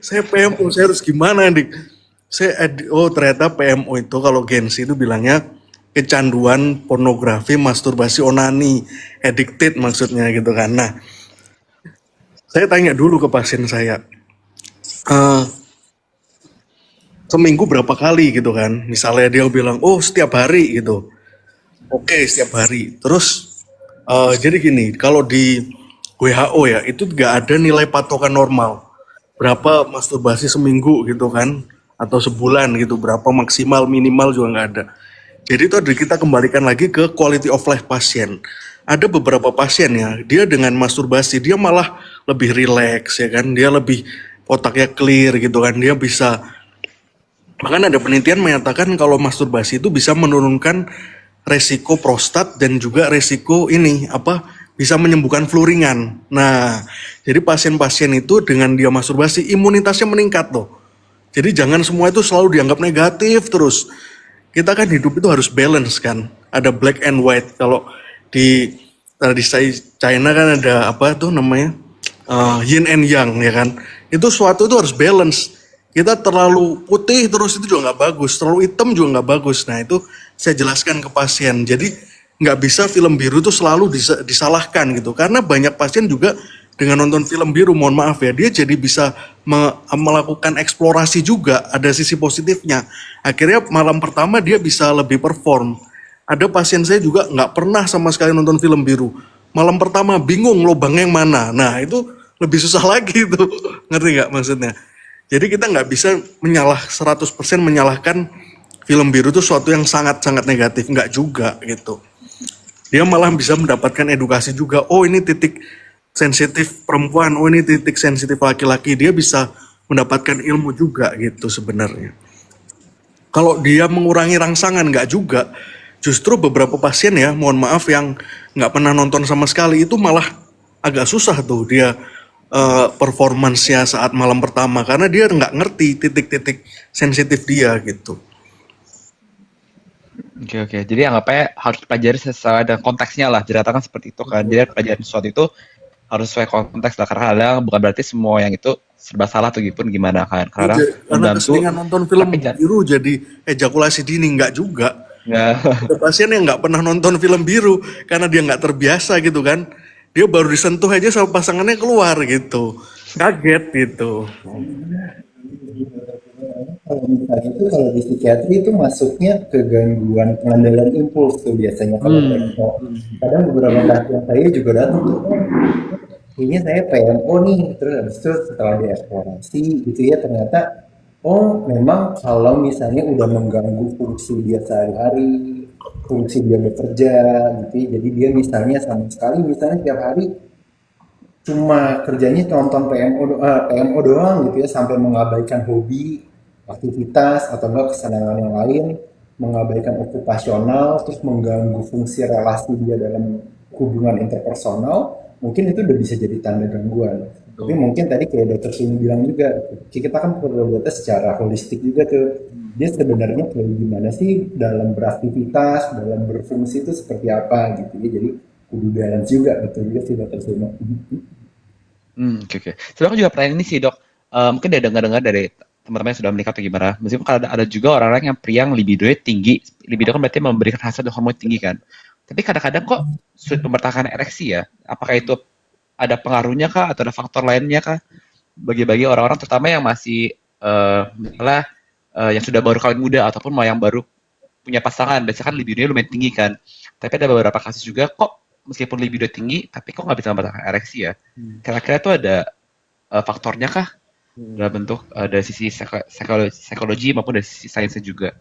Saya PMO, saya harus gimana nih? Oh ternyata PMO itu kalau Gen Z itu bilangnya kecanduan pornografi, masturbasi, onani, addicted maksudnya gitu kan. Nah, saya tanya dulu ke pasien saya, "Eh, seminggu berapa kali gitu kan? Misalnya dia bilang, oh setiap hari gitu. Oke, setiap hari. Terus jadi gini, kalau di WHO ya itu nggak ada nilai patokan normal. Berapa masturbasi seminggu gitu kan? Atau sebulan gitu, berapa maksimal, minimal juga nggak ada. Jadi itu kita kembalikan lagi ke quality of life pasien. Ada beberapa pasien ya, dia dengan masturbasi dia malah lebih rileks ya kan, dia lebih otaknya clear gitu kan, dia bisa. Bahkan ada penelitian menyatakan kalau masturbasi itu bisa menurunkan resiko prostat dan juga resiko ini apa bisa menyembuhkan flu ringan. Nah, jadi pasien-pasien itu dengan dia masturbasi imunitasnya meningkat loh. Jadi jangan semua itu selalu dianggap negatif terus. Kita kan hidup itu harus balance kan. Ada black and white. Kalau di tradisi China kan ada apa tuh namanya yin and yang ya kan. Itu suatu itu harus balance. Kita terlalu putih terus itu juga nggak bagus. Terlalu hitam juga nggak bagus. Nah itu saya jelaskan ke pasien. Jadi nggak bisa film biru itu selalu disalahkan gitu. Karena banyak pasien juga dengan nonton film biru, mohon maaf ya, dia jadi bisa melakukan eksplorasi juga, ada sisi positifnya. Akhirnya malam pertama dia bisa lebih perform. Ada pasien saya juga nggak pernah sama sekali nonton film biru. Malam pertama bingung lubangnya yang mana. Nah itu lebih susah lagi tuh, ngerti nggak maksudnya? Jadi kita nggak bisa 100% menyalahkan film biru itu suatu yang sangat-sangat negatif, nggak juga gitu. Dia malah bisa mendapatkan edukasi juga. Oh ini titik sensitif perempuan, oh ini titik sensitif laki-laki. Dia bisa mendapatkan ilmu juga gitu sebenarnya. Kalau dia mengurangi rangsangan nggak juga. Justru beberapa pasien ya, mohon maaf yang nggak pernah nonton sama sekali itu malah agak susah tuh dia performansnya saat malam pertama karena dia nggak ngerti titik-titik sensitif dia gitu. Oke oke. Jadi anggapnya harus dipelajari sesuai dengan konteksnya lah. Jadi kan seperti itu kan. Jadi pelajaran sesuatu itu harus sesuai konteks lah. Karena kadang bukan berarti semua yang itu serba salah atau pun gimana kan. Kadang Karena membantu, keseringan nonton film tapi jangan. biru jadi ejakulasi dini nggak juga. Ya, Ada pasien yang nggak pernah nonton film biru karena dia nggak terbiasa gitu kan. Dia baru disentuh aja sama pasangannya keluar gitu. Kaget gitu. Kalau misalnya itu kalau di psikiatri itu masuknya ke gangguan pengendalian impuls tuh biasanya kalau PMO. Kadang beberapa pasien saya juga datang tuh, "Oh, kayaknya saya PMO nih." Terus habis itu setelah dieksplorasi gitu ya ternyata oh memang kalau misalnya udah mengganggu fungsi dia sehari-hari, fungsi dia bekerja gitu ya. Jadi dia misalnya sama sekali misalnya tiap hari cuma kerjanya nonton PMO doang gitu ya sampai mengabaikan hobi, aktivitas atau enggak kesenangan yang lain, mengabaikan okupasional, terus mengganggu fungsi relasi dia dalam hubungan interpersonal, mungkin itu udah bisa jadi tanda gangguan. Tapi mungkin tadi kayak dokter Suni bilang juga, kita kan perlu lihatnya secara holistik juga tuh. Dia sebenarnya kayak gimana sih dalam beraktivitas, dalam berfungsi itu seperti apa gitu ya. Jadi kudu balance juga, betul juga sih dokter Suno. Oke, oke. Sebenarnya aku juga pertanyaan ini sih dok. Mungkin dia dengar-dengar dari teman-teman yang sudah menikah atau gimana. Meskipun kalau ada juga orang-orang yang pria yang libidonya tinggi. Libido kan berarti memberikan hasrat dan hormon tinggi kan. Tapi kadang-kadang kok sulit mempertahankan ereksi ya. Apakah itu ada pengaruhnya kah atau ada faktor lainnya kah? Bagi-bagi orang-orang terutama yang masih misalnya yang sudah baru kawin muda ataupun mau yang baru punya pasangan. Biasanya kan libidonya lumayan tinggi kan. Tapi ada beberapa kasus juga kok meskipun libido tinggi tapi kok nggak bisa mempertahankan ereksi ya. Kira-kira itu ada faktornya kah? Dalam bentuk dari sisi psikologi maupun dari sisi sainsnya juga.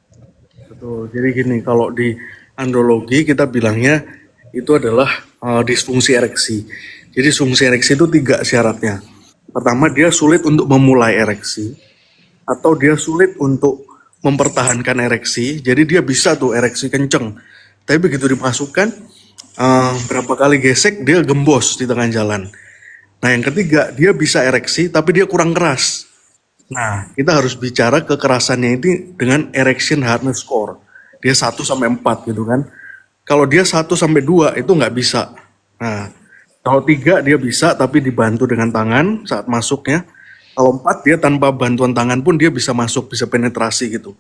Betul. Jadi gini, kalau di andrologi kita bilangnya itu adalah disfungsi ereksi. Jadi disfungsi ereksi itu 3 syaratnya. Pertama, dia sulit untuk memulai ereksi, atau dia sulit untuk mempertahankan ereksi. Jadi dia bisa tuh ereksi kenceng, tapi begitu dimasukkan berapa kali gesek dia gembos di tengah jalan. Nah yang ketiga, dia bisa ereksi tapi dia kurang keras. Nah kita harus bicara kekerasannya ini dengan erection hardness score. Dia 1 sampai 4 gitu kan. Kalau dia 1 sampai 2 itu nggak bisa. Nah kalau 3 dia bisa tapi dibantu dengan tangan saat masuknya. Kalau 4 dia tanpa bantuan tangan pun dia bisa masuk, bisa penetrasi gitu.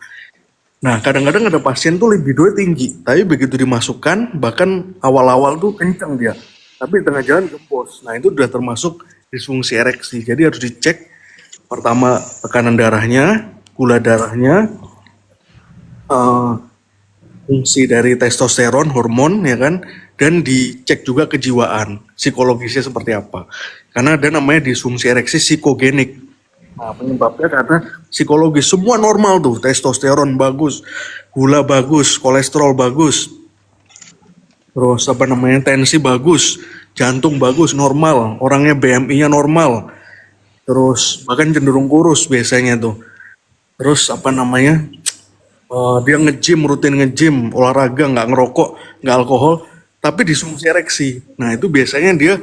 Nah, kadang-kadang ada pasien tuh libidonya tinggi, tapi begitu dimasukkan, bahkan awal-awal tuh kenceng dia. Tapi di tengah jalan gembos. Nah, itu udah termasuk disfungsi ereksi. Jadi harus dicek pertama tekanan darahnya, gula darahnya, fungsi dari testosteron, hormon, ya kan, dan dicek juga kejiwaan, psikologisnya seperti apa. Karena ada namanya disfungsi ereksi psikogenik. Nah, penyebabnya karena psikologis, semua normal tuh, testosteron bagus, gula bagus, kolesterol bagus, terus apa namanya, tensi bagus, jantung bagus, normal, orangnya BMI-nya normal, terus bahkan cenderung kurus biasanya tuh. Terus apa namanya, dia nge-gym, rutin nge-gym, olahraga, nggak ngerokok, nggak alkohol, tapi disfungsi ereksi. Nah itu biasanya dia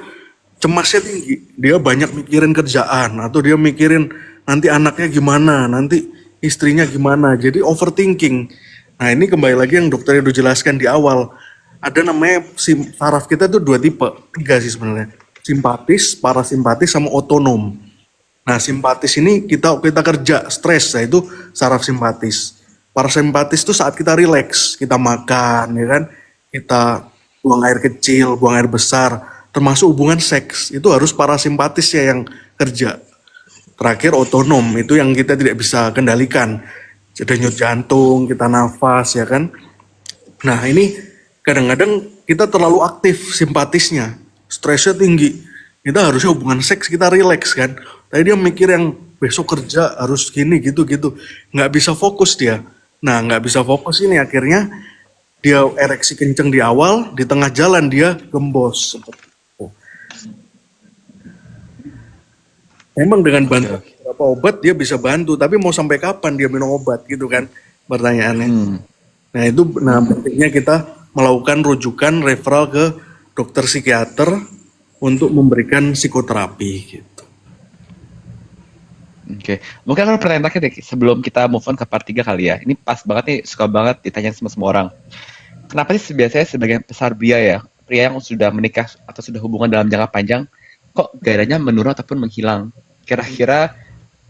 cemasnya tinggi, dia banyak mikirin kerjaan, atau dia mikirin nanti anaknya gimana, nanti istrinya gimana, jadi overthinking. Nah ini kembali lagi yang dokter udah jelaskan di awal, ada namanya saraf kita itu 2 tipe, 3 sih sebenarnya, simpatis, parasimpatis, sama otonom. Nah simpatis ini kita kerja, stres, nah itu saraf simpatis. Parasimpatis itu saat kita rileks, kita makan, ya kan, kita buang air kecil, buang air besar, termasuk hubungan seks, itu harus parasimpatis ya yang kerja. Terakhir otonom, itu yang kita tidak bisa kendalikan. Denyut jantung, kita nafas, ya kan. Nah ini kadang-kadang kita terlalu aktif simpatisnya, stresnya tinggi. Kita harusnya hubungan seks kita rileks kan. Tapi dia mikir yang besok kerja harus gini gitu-gitu. Nggak bisa fokus dia. Nah nggak bisa fokus ini akhirnya dia ereksi kenceng di awal, di tengah jalan dia gembos. Memang dengan bantu beberapa obat dia bisa bantu, tapi mau sampai kapan dia minum obat gitu kan pertanyaannya. Nah itu pentingnya kita melakukan rujukan referral ke dokter psikiater untuk memberikan psikoterapi gitu. Oke, mungkin aku pertanyaan terakhir deh sebelum kita move on ke part 3 kali ya. Ini pas banget nih, suka banget ditanya sama semua orang. Kenapa sih biasanya sebagian besar pria yang sudah menikah atau sudah hubungan dalam jangka panjang, kok gairahnya menurun ataupun menghilang? Kira-kira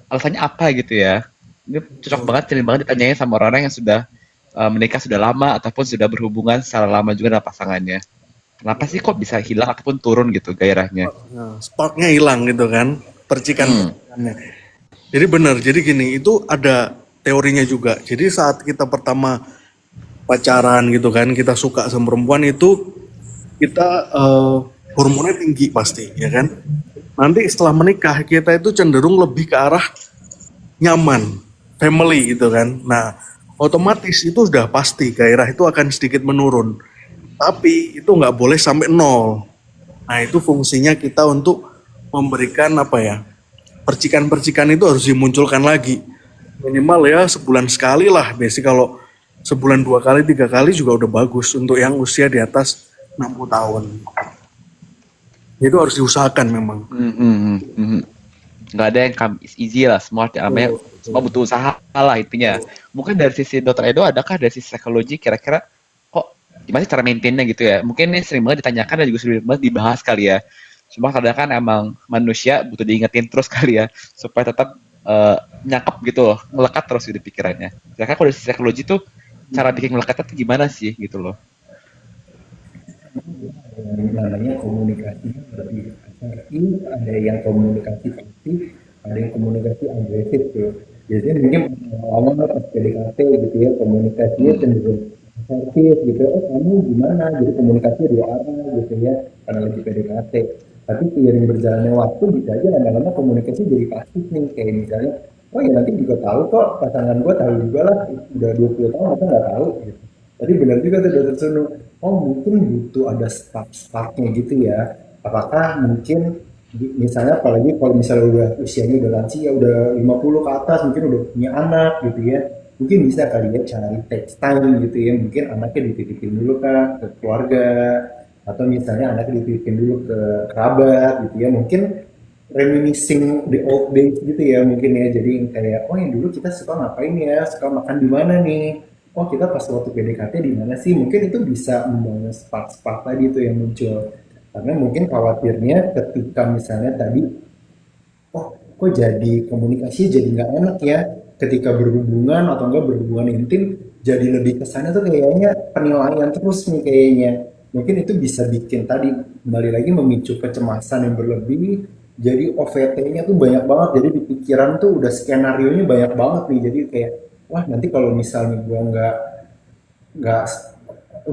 alasannya apa gitu ya? Ini cocok banget, sering banget ditanyanya sama orang-orang yang sudah menikah sudah lama ataupun sudah berhubungan secara lama juga dengan pasangannya. Kenapa sih kok bisa hilang ataupun turun gitu gairahnya? Nah, sparknya hilang gitu kan, percikan-percikannya. Jadi benar, jadi gini, itu ada teorinya juga. Jadi saat kita pertama pacaran gitu kan, kita suka sama perempuan itu kita hormonnya tinggi pasti, ya kan. Nanti setelah menikah kita itu cenderung lebih ke arah nyaman, family gitu kan. Nah, otomatis itu sudah pasti gairah itu akan sedikit menurun. Tapi itu nggak boleh sampai 0. Nah, itu fungsinya kita untuk memberikan apa ya? Percikan-percikan itu harus dimunculkan lagi. Minimal ya sebulan sekali lah. Biasanya kalau sebulan 2 kali, 3 kali juga udah bagus untuk yang usia di atas 60 tahun. Itu harus diusahakan memang. Nggak ada yang come is easy lah, semua namanya semua butuh usaha lah intinya. Mungkin dari sisi Dokter Edo, adakah dari sisi psikologi kira-kira kok gimana sih cara maintainnya gitu ya. Mungkin ini sering banget ditanyakan dan juga sering banget dibahas kali ya. Cuma kadang kan emang manusia butuh diingetin terus kali ya supaya tetap nyangkep gitu loh, melekat terus di pikirannya. Kira-kira kalau dari psikologi tuh cara bikin melekatnya tuh gimana sih gitu loh. Yang namanya komunikasi lebih assertif, ada yang komunikasi pasif, ada yang komunikasi agresif tuh. Biasanya mungkin awal pas PDKT gitu ya, komunikasinya Hmm. cenderung assertif gitu. Oh kamu gimana? Jadi komunikasinya dua arah gitu ya, karena lagi PDKT. Tapi seiring berjalannya waktu bisa aja lama-lama komunikasi jadi pasif nih. Kayak misalnya, oh ya nanti juga tahu kok, pasangan gua tahu juga lah, udah 20 tahun masa nggak tahu gitu. Tadi benar juga tuh Dr. Sunu. Oh mungkin butuh ada spark-sparknya gitu ya. Apakah mungkin misalnya apalagi kalau misalnya udah usianya udah lansia, udah 50 ke atas, mungkin udah punya anak gitu ya. Mungkin bisa kali ya cari text time gitu ya. Mungkin anaknya dititipin dulu kak ke keluarga, atau misalnya anaknya dititipin dulu ke kerabat gitu ya. Mungkin reminiscing the old days gitu ya mungkin ya, jadi kayak oh yang dulu kita suka ngapain ya, suka makan di mana nih, oh kita pas waktu PDKT di mana sih, mungkin itu bisa membangun spark-spark tadi itu yang muncul. Karena mungkin khawatirnya ketika misalnya tadi, oh kok jadi komunikasi jadi nggak enak ya ketika berhubungan atau enggak berhubungan intim, jadi lebih kesannya tuh kayaknya penilaian terus nih kayaknya. Mungkin itu bisa bikin tadi kembali lagi memicu kecemasan yang berlebih, jadi OVT-nya tuh banyak banget, jadi di pikiran tuh udah skenario nya banyak banget nih, jadi kayak wah nanti kalau misalnya gua nggak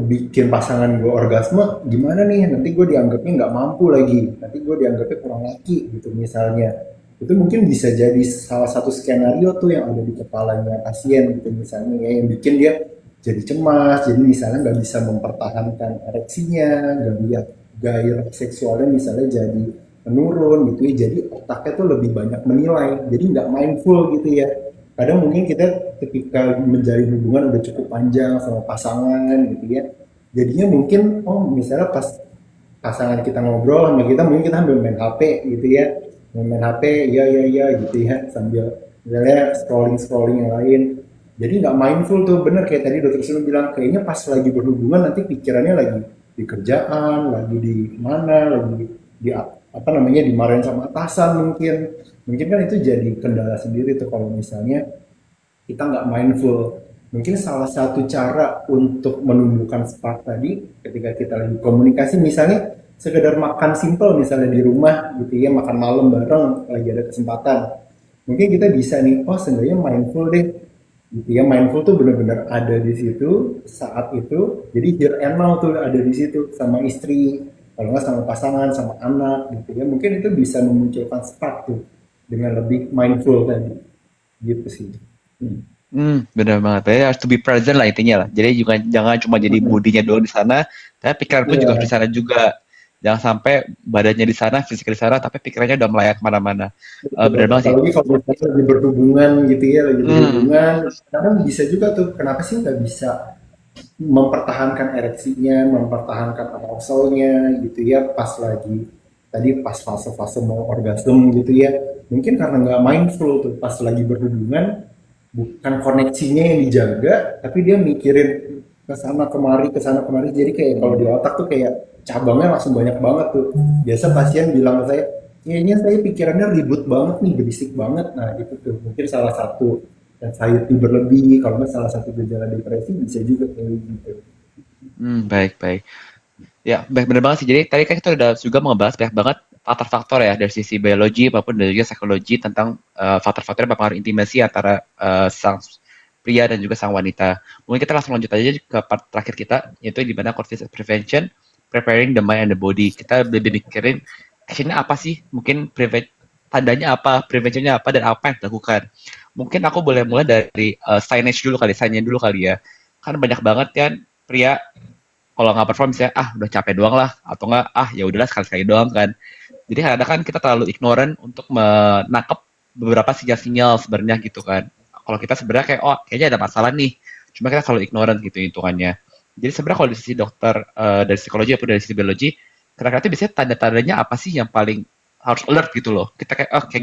bikin pasangan gue orgasme gimana nih, nanti gue dianggapnya nggak mampu lagi, nanti gue dianggapnya kurang laki gitu misalnya. Itu mungkin bisa jadi salah satu skenario tuh yang ada di kepalanya pasien gitu misalnya ya, yang bikin dia jadi cemas, jadi misalnya nggak bisa mempertahankan ereksinya, nggak lihat gairah seksualnya misalnya jadi menurun gitu ya, jadi otaknya tuh lebih banyak menilai, jadi nggak mindful gitu ya. Kadang mungkin kita ketika menjalin hubungan udah cukup panjang sama pasangan gitu ya, jadinya mungkin oh misalnya pas pasangan kita ngobrol sama kita, mungkin kita ambil main HP gitu ya, main HP ya ya ya gitu ya, sambil misalnya scrolling scrolling yang lain, jadi nggak mindful tuh, bener kayak tadi dokter Sunu bilang, kayaknya pas lagi berhubungan nanti pikirannya lagi di kerjaan, lagi di mana, lagi di apa namanya dimarahin sama atasan mungkin. Mungkin kan itu jadi kendala sendiri tuh kalau misalnya kita nggak mindful. Mungkin salah satu cara untuk menumbuhkan spark tadi ketika kita lagi komunikasi, misalnya sekedar makan simple misalnya di rumah gitu ya, makan malam bareng lagi ada kesempatan. Mungkin kita bisa nih, oh sebenarnya mindful deh gitu ya, mindful tuh benar-benar ada di situ saat itu, jadi here and now tuh ada di situ sama istri, kalau nggak sama pasangan, sama anak gitu ya, mungkin itu bisa memunculkan spark tuh dengan lebih mindful tadi gitu sih. Hmm. Benar banget. Jadi harus to be present lah intinya lah. Jadi juga jangan cuma jadi bodinya doang di sana, tapi pikiran pun juga harus di Iya, sana juga. Jangan sampai badannya di sana, fisik di sana, tapi pikirannya udah melayang kemana-mana. betul. Benar banget sih. Apalagi kalau misalnya lagi berhubungan gitu ya, lagi Hmm, berhubungan, kadang bisa juga tuh, kenapa sih nggak bisa mempertahankan ereksinya, mempertahankan arousalnya gitu ya, pas lagi tadi pas fase-fase mau orgasme gitu ya. Mungkin karena nggak mindful tuh pas lagi berhubungan, bukan koneksinya yang dijaga, tapi dia mikirin ke sana kemari. Jadi kayak kalau di otak tuh kayak cabangnya langsung banyak banget tuh. Biasa pasien bilang ke saya, kayaknya saya pikirannya ribut banget nih, berisik banget. Nah itu tuh mungkin salah satu anxiety berlebih, kalau nggak salah satu gejala depresi bisa juga kayak gitu. baik, baik. Ya, baik benar banget sih. Jadi tadi kan kita udah juga ngebahas banyak banget faktor-faktor ya dari sisi biologi maupun dari juga psikologi tentang faktor-faktor yang berpengaruh intimasi antara sang pria dan juga sang wanita. Mungkin kita langsung lanjut aja ke part terakhir kita, yaitu di mana conflict prevention, preparing the mind and the body. Kita lebih mikirin actionnya apa sih? Mungkin tandanya apa, preventionnya apa, dan apa yang dilakukan. Mungkin aku boleh mulai dari signage dulu kali ya. Kan banyak banget kan pria kalau nggak perform misalnya udah capek doang lah, atau nggak ya udahlah sekali-sekali doang kan. Jadi kadang kan kita terlalu ignorant untuk menangkap beberapa sinyal-sinyal sebenarnya gitu kan. Kalau kita sebenarnya kayak kayaknya ada masalah nih, cuma kita selalu ignorant gitu hitungannya. Jadi sebenarnya kalau dari sisi dokter, dari psikologi ataupun dari sisi biologi, kira-kira itu biasanya tanda-tandanya apa sih yang paling harus alert gitu loh. Kita kayak kayak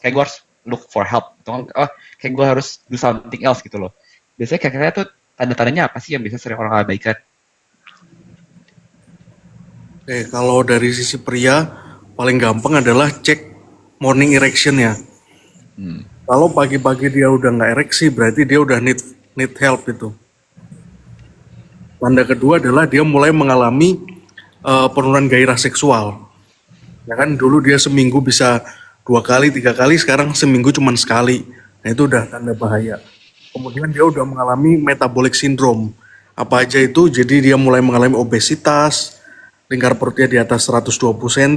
gue harus look for help, atau kayak gue harus do something else gitu loh. Biasanya kira-kira tuh tanda-tandanya apa sih yang bisa sering orang abaikan? Kalau dari sisi pria, paling gampang adalah cek morning erection ya. Kalau pagi-pagi dia udah nggak ereksi, berarti dia udah need help itu. Tanda kedua adalah dia mulai mengalami penurunan gairah seksual. Ya kan dulu dia seminggu bisa 2 kali, 3 kali, sekarang seminggu cuma sekali. Nah itu udah tanda bahaya. Kemudian dia udah mengalami metabolic syndrome. Apa aja itu? Jadi dia mulai mengalami obesitas, lingkar perutnya di atas 120 cm,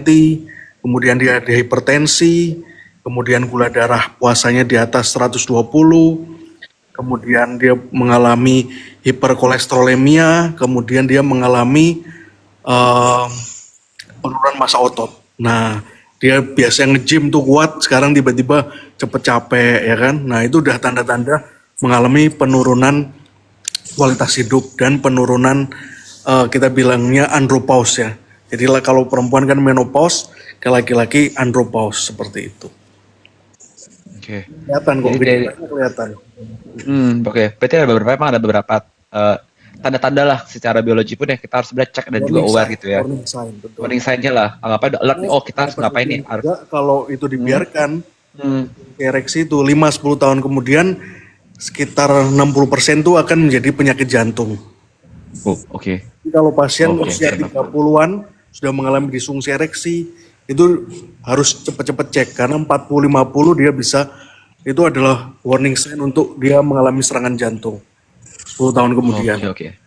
kemudian dia ada hipertensi, kemudian gula darah puasanya di atas 120, kemudian dia mengalami hiperkolesterolemia, kemudian dia mengalami eh, penurunan massa otot. Nah, dia biasanya nge-gym tuh kuat, sekarang tiba-tiba cepet capek ya kan. Nah, itu udah tanda-tanda mengalami penurunan kualitas hidup dan penurunan kita bilangnya andropause ya. Jadi kalau perempuan kan menopause, kalau laki-laki andropause seperti itu. Oke. Kelihatan kok Jadi bedanya kelihatan. oke. Berarti emang ada beberapa tanda-tanda lah secara biologi pun yang kita harus sebenarnya cek dan juga Warning aware sign, gitu ya. warning sign betul. Warning sign-nya lah. Anggapnya alert nih, oh kita harus ngapain nih? Harus. Juga kalau itu dibiarkan Hmm. ereksi itu 5-10 tahun kemudian sekitar 60% tuh akan menjadi penyakit jantung. Oh, oke. Jadi kalau pasien Oke, usia oke. 30-an sudah mengalami disfungsi ereksi, itu harus cepat-cepat cek karena 40-50 dia bisa, itu adalah warning sign untuk dia mengalami serangan jantung 10 tahun kemudian. Oke.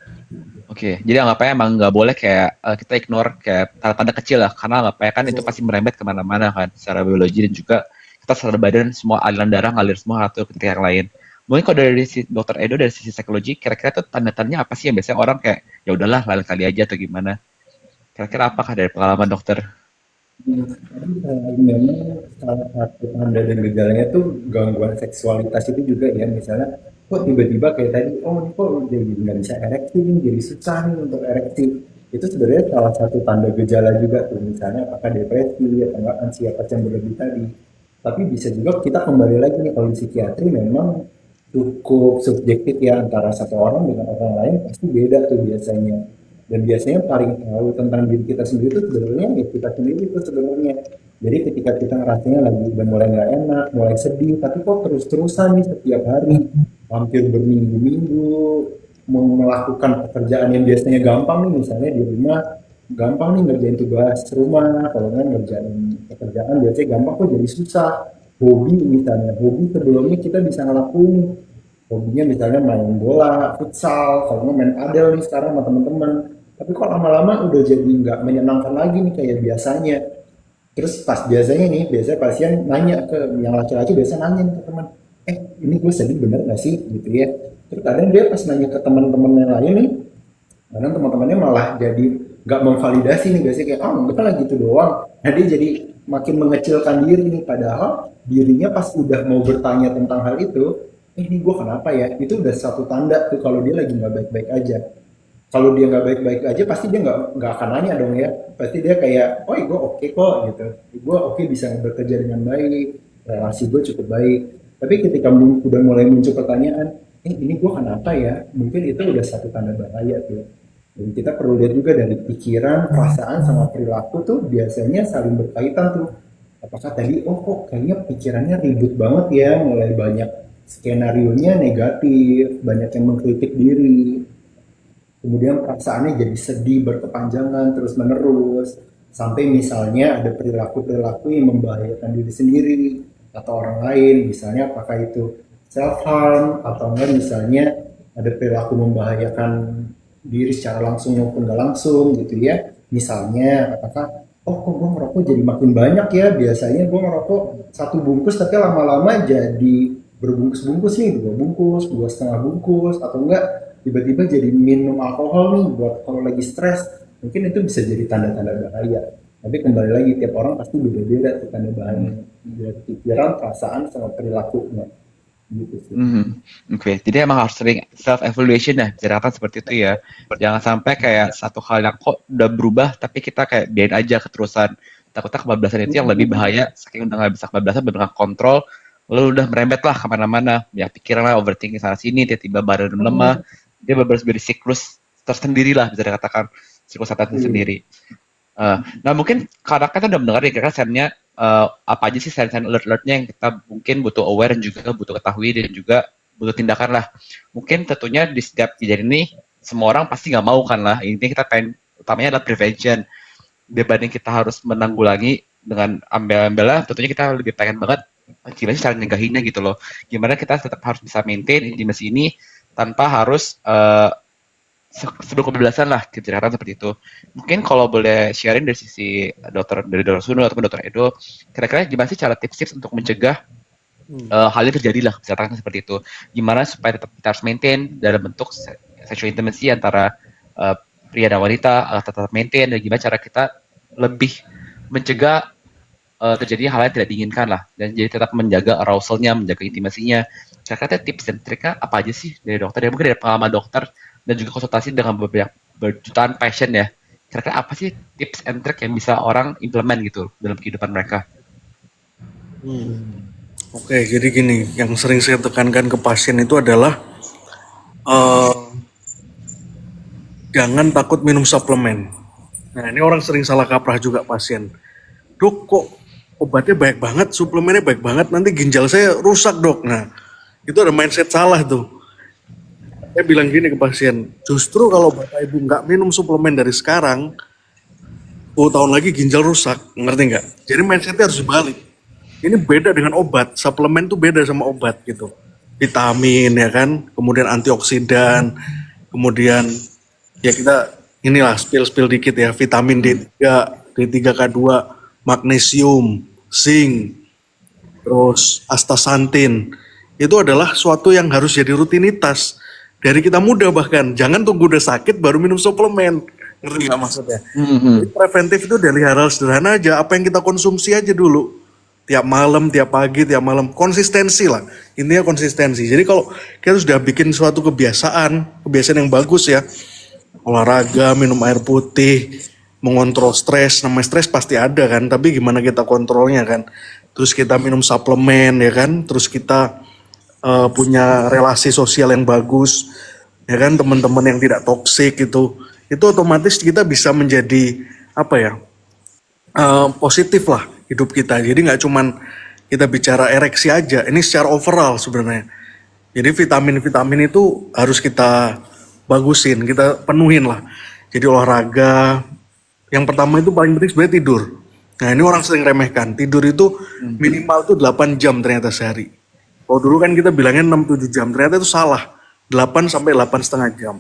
Oke, jadi anggapnya emang nggak boleh kayak kita ignore kayak tanda-tanda kecil lah, karena anggapnya kan itu pasti merembet kemana-mana kan, secara biologi dan juga kita secara badan semua aliran darah ngalir semua satu ke yang lain. Mungkin kalau dari si dokter Edo dari sisi psikologi, kira-kira tuh tanda-tandanya apa sih yang biasanya orang kayak ya udahlah lain kali aja atau gimana? Kira-kira apakah dari pengalaman dokter? Memang salah satu tanda dan gejalanya tuh gangguan seksualitas itu juga ya, misalnya kok tiba-tiba kayak tadi, oh ini kok jadi nggak bisa ereksi nih, jadi susah nih untuk ereksi. Itu sebenarnya salah satu tanda gejala juga tuh, misalnya apakah depresi atau enggak anxietas yang berlebih tadi. Tapi bisa juga kita kembali lagi nih, kalau di psikiatri memang cukup subjektif ya, antara satu orang dengan orang lain pasti beda tuh biasanya. Dan biasanya paling tahu tentang diri kita sendiri itu sebenarnya ya kita sendiri itu sebenarnya. Jadi ketika kita ngerasanya lagi udah mulai nggak enak, mulai sedih, tapi kok terus-terusan nih setiap hari, hampir berminggu-minggu, mau melakukan pekerjaan yang biasanya gampang nih, misalnya di rumah, gampang nih ngerjain tugas rumah, kalau nggak ngerjain pekerjaan biasanya gampang, kok jadi susah. Hobi misalnya, hobi sebelumnya kita bisa ngelakuin, hobinya misalnya main bola, futsal, kalau nggak main padel nih sekarang sama teman-teman. Tapi kok lama-lama udah jadi nggak menyenangkan lagi nih kayak biasanya. Terus pas biasanya nih, biasanya pasien nanya ke yang laki-laki, biasa nanya ke teman, ini gue sedih bener gak sih gitu ya. Terus kadang dia pas nanya ke teman-teman yang lain nih, kadang teman-temannya malah jadi nggak memvalidasi nih, biasanya kayak oh enggak lah gitu doang. Nah dia jadi makin mengecilkan diri nih, padahal dirinya pas udah mau bertanya tentang hal itu, ini gue kenapa ya, itu udah satu tanda tuh kalau dia lagi nggak baik-baik aja. Kalau dia nggak baik-baik aja pasti dia nggak akan nanya dong ya, pasti dia kayak oh gue oke kok gitu, gue oke bisa bekerja dengan baik, relasi gue cukup baik. Tapi ketika udah mulai muncul pertanyaan, ini gue kenapa ya, mungkin itu udah satu tanda bahaya tuh. Dan kita perlu lihat juga dari pikiran, perasaan sama perilaku tuh biasanya saling berkaitan tuh. Apakah tadi oh kok kayaknya pikirannya ribut banget ya, mulai banyak skenario nya negatif, banyak yang mengkritik diri, kemudian perasaannya jadi sedih berkepanjangan terus menerus, sampai misalnya ada perilaku-perilaku yang membahayakan diri sendiri atau orang lain, misalnya apakah itu self harm atau enggak misalnya ada perilaku membahayakan diri secara langsung maupun nggak langsung gitu ya. Misalnya apakah oh kok gue ngerokok jadi makin banyak ya, biasanya gue ngerokok satu bungkus tapi lama-lama jadi berbungkus-bungkus nih, dua bungkus, dua setengah bungkus, atau enggak tiba-tiba jadi minum alkohol nih buat kalau lagi stres. Mungkin itu bisa jadi tanda-tanda bahaya. Tapi kembali lagi tiap orang pasti beda-beda tuh tanda bahaya dari pikiran, perasaan, sama perilakunya gitu sih. Oke, jadi emang harus sering self evaluation ya, bisa dikatakan seperti itu ya. Jangan sampai kayak satu hal yang kok udah berubah tapi kita kayak biarin aja keterusan. Takutnya kebablasan itu yang lebih bahaya, saking udah nggak bisa kebablasan, bener nggak kontrol, lalu udah merembet lah kemana-mana. Ya pikiran lah, overthinking sana sini, tiba-tiba badan lemah, dia benar-benar jadi siklus tersendiri lah, bisa dikatakan siklus setan sendiri. Nah mungkin karena kita udah mendengar ya kira-kira sign-nya apa aja sih sign-sign alert-alertnya yang kita mungkin butuh aware dan juga butuh ketahui dan juga butuh tindakan lah. Mungkin tentunya di setiap kejadian ini semua orang pasti nggak mau kan lah. Intinya kita pengen utamanya adalah prevention dibanding kita harus menanggulangi dengan ambel-ambelnya. Tentunya kita lebih pengen banget gimana sih cara nyegahinnya gitu loh. Gimana kita tetap harus bisa maintain intimasi ini tanpa harus sebuah kebebasan lah cerita seperti itu. Mungkin kalau boleh sharing dari sisi dokter Suno ataupun dokter Edo, kira-kira gimana sih cara tips-tips untuk mencegah hal yang terjadi lah, misalkan seperti itu. Gimana supaya tetap kita harus maintain dalam bentuk sexual intimacy antara pria dan wanita, tetap maintain, dan gimana cara kita lebih mencegah terjadi hal yang tidak diinginkan lah, dan jadi tetap menjaga arausalnya, menjaga intimasinya. Kira-kira tips dan triknya apa aja sih dari dokter? Dan mungkin dari pengalaman dokter dan juga konsultasi dengan beberapa berjutaan pasien ya. Kira-kira apa sih tips and trick yang bisa orang implement gitu dalam kehidupan mereka? Oke, jadi gini, yang sering saya tekankan ke pasien itu adalah jangan takut minum suplemen. Nah, ini orang sering salah kaprah juga pasien. Dok, kok obatnya baik banget, suplemennya baik banget, nanti ginjal saya rusak dok. Nah, itu ada mindset salah tuh. Saya bilang gini ke pasien, justru kalau bapak ibu nggak minum suplemen dari sekarang, 10 tahun lagi ginjal rusak, ngerti nggak? Jadi mindsetnya harus dibalik. Ini beda dengan obat, suplemen tuh beda sama obat gitu. Vitamin ya kan, kemudian antioksidan, kemudian ya kita inilah spill dikit ya, vitamin D3, D3K2, magnesium, zinc, terus astaxanthin. Itu adalah suatu yang harus jadi rutinitas dari kita muda, bahkan jangan tunggu udah sakit baru minum suplemen, ngerti nggak maksudnya? Jadi preventif itu dari hal-hal sederhana aja, apa yang kita konsumsi aja dulu, tiap malam, tiap pagi, tiap malam, konsistensi lah, intinya konsistensi. Jadi kalau kita sudah bikin suatu kebiasaan yang bagus ya, olahraga, minum air putih, mengontrol stres, namanya stres pasti ada kan, tapi gimana kita kontrolnya kan, terus kita minum suplemen ya kan, terus kita punya relasi sosial yang bagus, ya kan, teman-teman yang tidak toksik itu otomatis kita bisa menjadi apa ya, positif lah hidup kita. Jadi nggak cuman kita bicara ereksi aja, ini secara overall sebenarnya. Jadi vitamin-vitamin itu harus kita bagusin, kita penuhin lah. Jadi olahraga, yang pertama itu paling penting sebenarnya tidur. Nah ini orang sering remehkan, tidur itu minimal tuh 8 jam ternyata sehari. Kalau dulu kan kita bilangnya 6-7 jam, ternyata itu salah. 8 sampai 8,5 jam.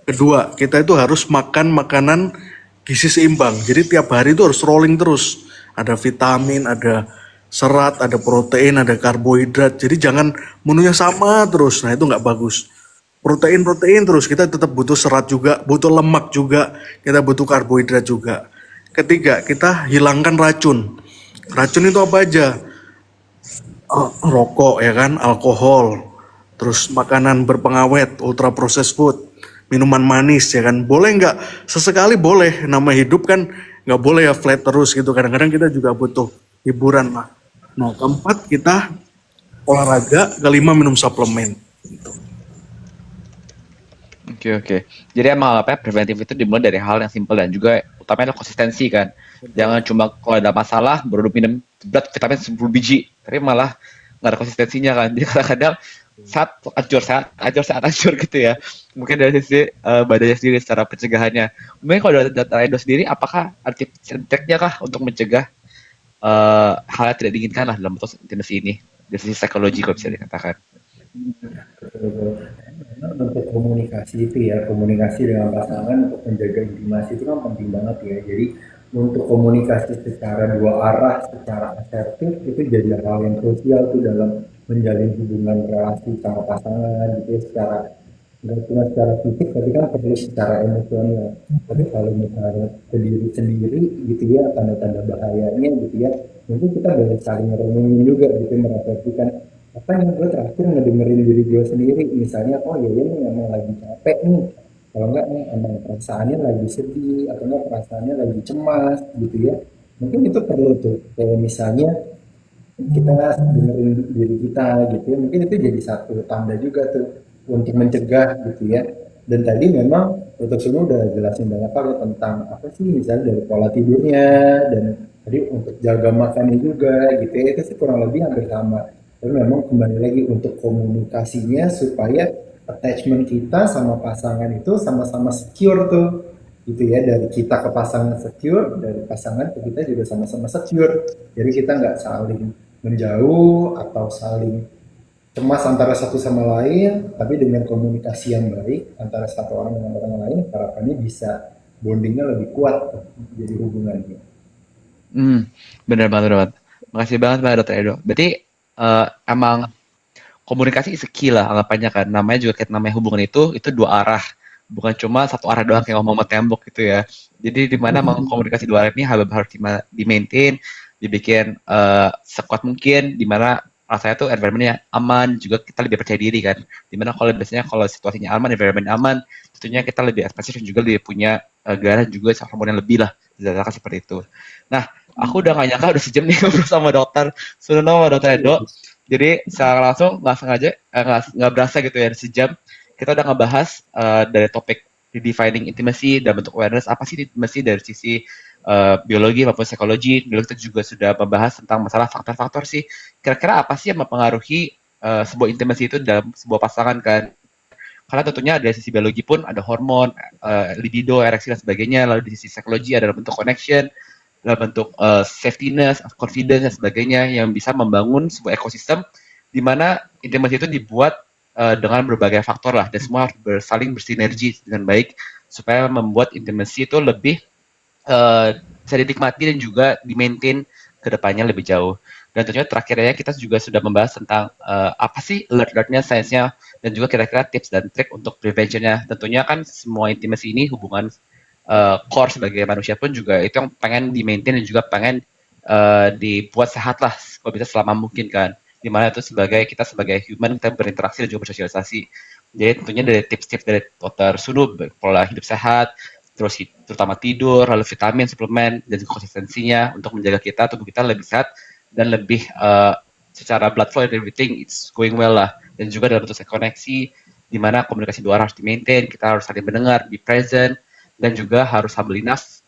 Kedua, kita itu harus makan makanan gizi seimbang. Jadi tiap hari itu harus rolling terus. Ada vitamin, ada serat, ada protein, ada karbohidrat. Jadi jangan menunya sama terus. Nah itu nggak bagus. Protein terus, kita tetap butuh serat juga, butuh lemak juga, kita butuh karbohidrat juga. Ketiga, kita hilangkan racun. Racun itu apa aja? Rokok ya kan, alkohol, terus makanan berpengawet, ultra processed food, minuman manis ya kan. Boleh nggak? Sesekali boleh, nama hidup kan nggak boleh ya flat terus gitu. Kadang-kadang kita juga butuh hiburan lah. Nah keempat kita olahraga, kelima minum suplemen. Oke. Jadi emang apa ya, preventif itu dimulai dari hal yang simpel dan juga utamanya adalah konsistensi kan. Jangan cuma kalau ada masalah baru minum berat vitamin 10 biji, tapi malah nggak ada konsistensinya kan. Jadi kadang-kadang saat hancur gitu ya. Mungkin dari sisi badannya sendiri secara pencegahannya. Mungkin kalau dari data Edo sendiri, apakah ada tips and triknya kah untuk mencegah hal yang tidak diinginkan lah dalam proses intimasi ini dari sisi psikologi kalau bisa dikatakan. Memang untuk komunikasi itu ya, komunikasi dengan pasangan untuk menjaga intimasi itu kan penting banget ya. Jadi untuk komunikasi secara dua arah, secara asertif itu jadi hal yang krusial tuh dalam menjalin hubungan relasi sama pasangan gitu ya, secara nggak cuma secara fisik tapi kan perlu secara emosional. Tapi kalau misalnya sendiri gitu ya, tanda-tanda bahayanya gitu ya, mungkin kita boleh saling renungin juga gitu, merefleksikan apa yang gue terakhir ngedengerin diri gue sendiri, misalnya oh ya ini emang lagi capek nih, kalau enggak nih emang perasaannya lagi sedih atau enggak perasaannya lagi cemas gitu ya, mungkin itu perlu tuh kayak misalnya kita dengerin diri kita gitu ya, mungkin itu jadi satu tanda juga tuh untuk mencegah gitu ya. Dan tadi memang Dokter Suno udah jelasin banyak hal ya tentang apa sih misalnya dari pola tidurnya dan tadi untuk jaga makannya juga gitu ya, itu sih kurang lebih hampir sama. Tapi memang kembali lagi untuk komunikasinya supaya attachment kita sama pasangan itu sama-sama secure tuh gitu ya, dari kita ke pasangan secure, dari pasangan ke kita juga sama-sama secure, jadi kita nggak saling menjauh atau saling cemas antara satu sama lain, tapi dengan komunikasi yang baik antara satu orang dengan orang lain, harapannya bisa bondingnya lebih kuat jadi hubungannya. Hmm, bener banget, bener banget. Makasih banget Mbak Dokter Edo. Berarti emang komunikasi is a key lah anggapannya kan. Namanya juga kayak namanya hubungan itu dua arah. Bukan cuma satu arah doang kayak ngomong sama tembok gitu ya. Jadi di mana emang komunikasi dua arah ini harus di-maintain, dibikin sekuat mungkin, di mana rasanya tuh environment-nya aman, juga kita lebih percaya diri kan. Dimana kalau biasanya kalau situasinya aman, environment aman, tentunya kita lebih ekspresif dan juga lebih punya gairah juga hormon yang lebih lah. Misalkan seperti itu. Nah, aku udah gak nyangka udah sejam nih ngobrol sama dokter Sunono sama dokter Edo. Jadi secara langsung nggak sengaja nggak berasa gitu ya sejam kita udah ngebahas dari topik redefining intimacy dan bentuk awareness apa sih intimacy dari sisi biologi maupun psikologi. Dulu kita juga sudah membahas tentang masalah faktor-faktor sih kira-kira apa sih yang mempengaruhi sebuah intimacy itu dalam sebuah pasangan kan. Karena tentunya dari sisi biologi pun ada hormon, libido, ereksi dan sebagainya. Lalu di sisi psikologi ada bentuk connection, dalam bentuk safetyness, confidence dan sebagainya yang bisa membangun sebuah ekosistem di mana intimasi itu dibuat dengan berbagai faktor lah dan semua harus saling bersinergi dengan baik supaya membuat intimasi itu lebih bisa dinikmati dan juga di-maintain ke depannya lebih jauh. Dan tentunya terakhirnya kita juga sudah membahas tentang apa sih alert-alertnya, sainsnya, dan juga kira-kira tips dan trik untuk preventionnya. Tentunya kan semua intimasi ini hubungan core sebagai manusia pun juga itu yang pengen di-maintain dan juga pengen dibuat sehat lah kalau bisa selama mungkin kan. Dimana itu kita sebagai human kita berinteraksi dan juga bersosialisasi. Jadi tentunya dari tips-tips dari dokter Sunu, pola hidup sehat, terus terutama tidur, lalu vitamin, suplemen, dan juga konsistensinya untuk menjaga tubuh kita lebih sehat dan lebih secara blood flow and everything it's going well lah. Dan juga dalam bentuk koneksi, di mana komunikasi dua harus di-maintain, kita harus saling mendengar, be present, dan juga harus humble enough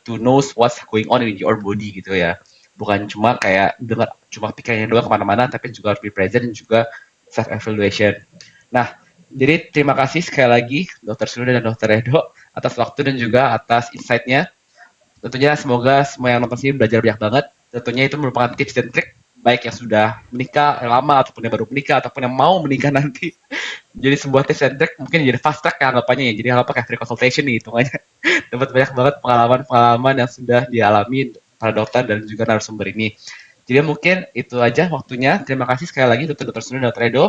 to know what's going on in your body gitu ya. Bukan cuma kayak dengar cuma pikirannya doang kemana-mana, tapi juga harus be present dan juga self-evaluation. Nah, jadi terima kasih sekali lagi Dr. Suno dan Dr. Edo atas waktu dan juga atas insight-nya. Tentunya semoga semua yang nonton sini belajar banyak banget. Tentunya itu merupakan tips dan trik baik yang sudah menikah yang lama ataupun yang baru menikah ataupun yang mau menikah nanti. Jadi sebuah tips and trick mungkin jadi fast track ya anggapannya ya. Jadi apa kayak free consultation nih hitungannya. Dapat banyak banget pengalaman-pengalaman yang sudah dialami para dokter dan juga narasumber ini. Jadi mungkin itu aja waktunya. Terima kasih sekali lagi Dr. Suno dan Dr. Edo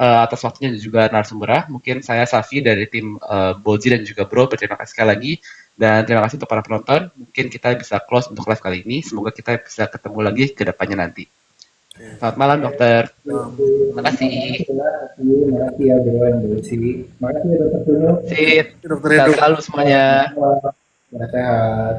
atas waktunya dan juga narasumbernya. Mungkin saya Safi dari tim Bolzi dan juga Bro berterima kasih sekali lagi. Dan terima kasih untuk para penonton. Mungkin kita bisa close untuk live kali ini. Semoga kita bisa ketemu lagi ke depannya nanti. Selamat malam dokter. Terima kasih. Terima kasih ya bro yang bersih. Terima kasih ya dokter Suno. Sip. Dokter Sehat Edo. selalu semuanya. Sehat.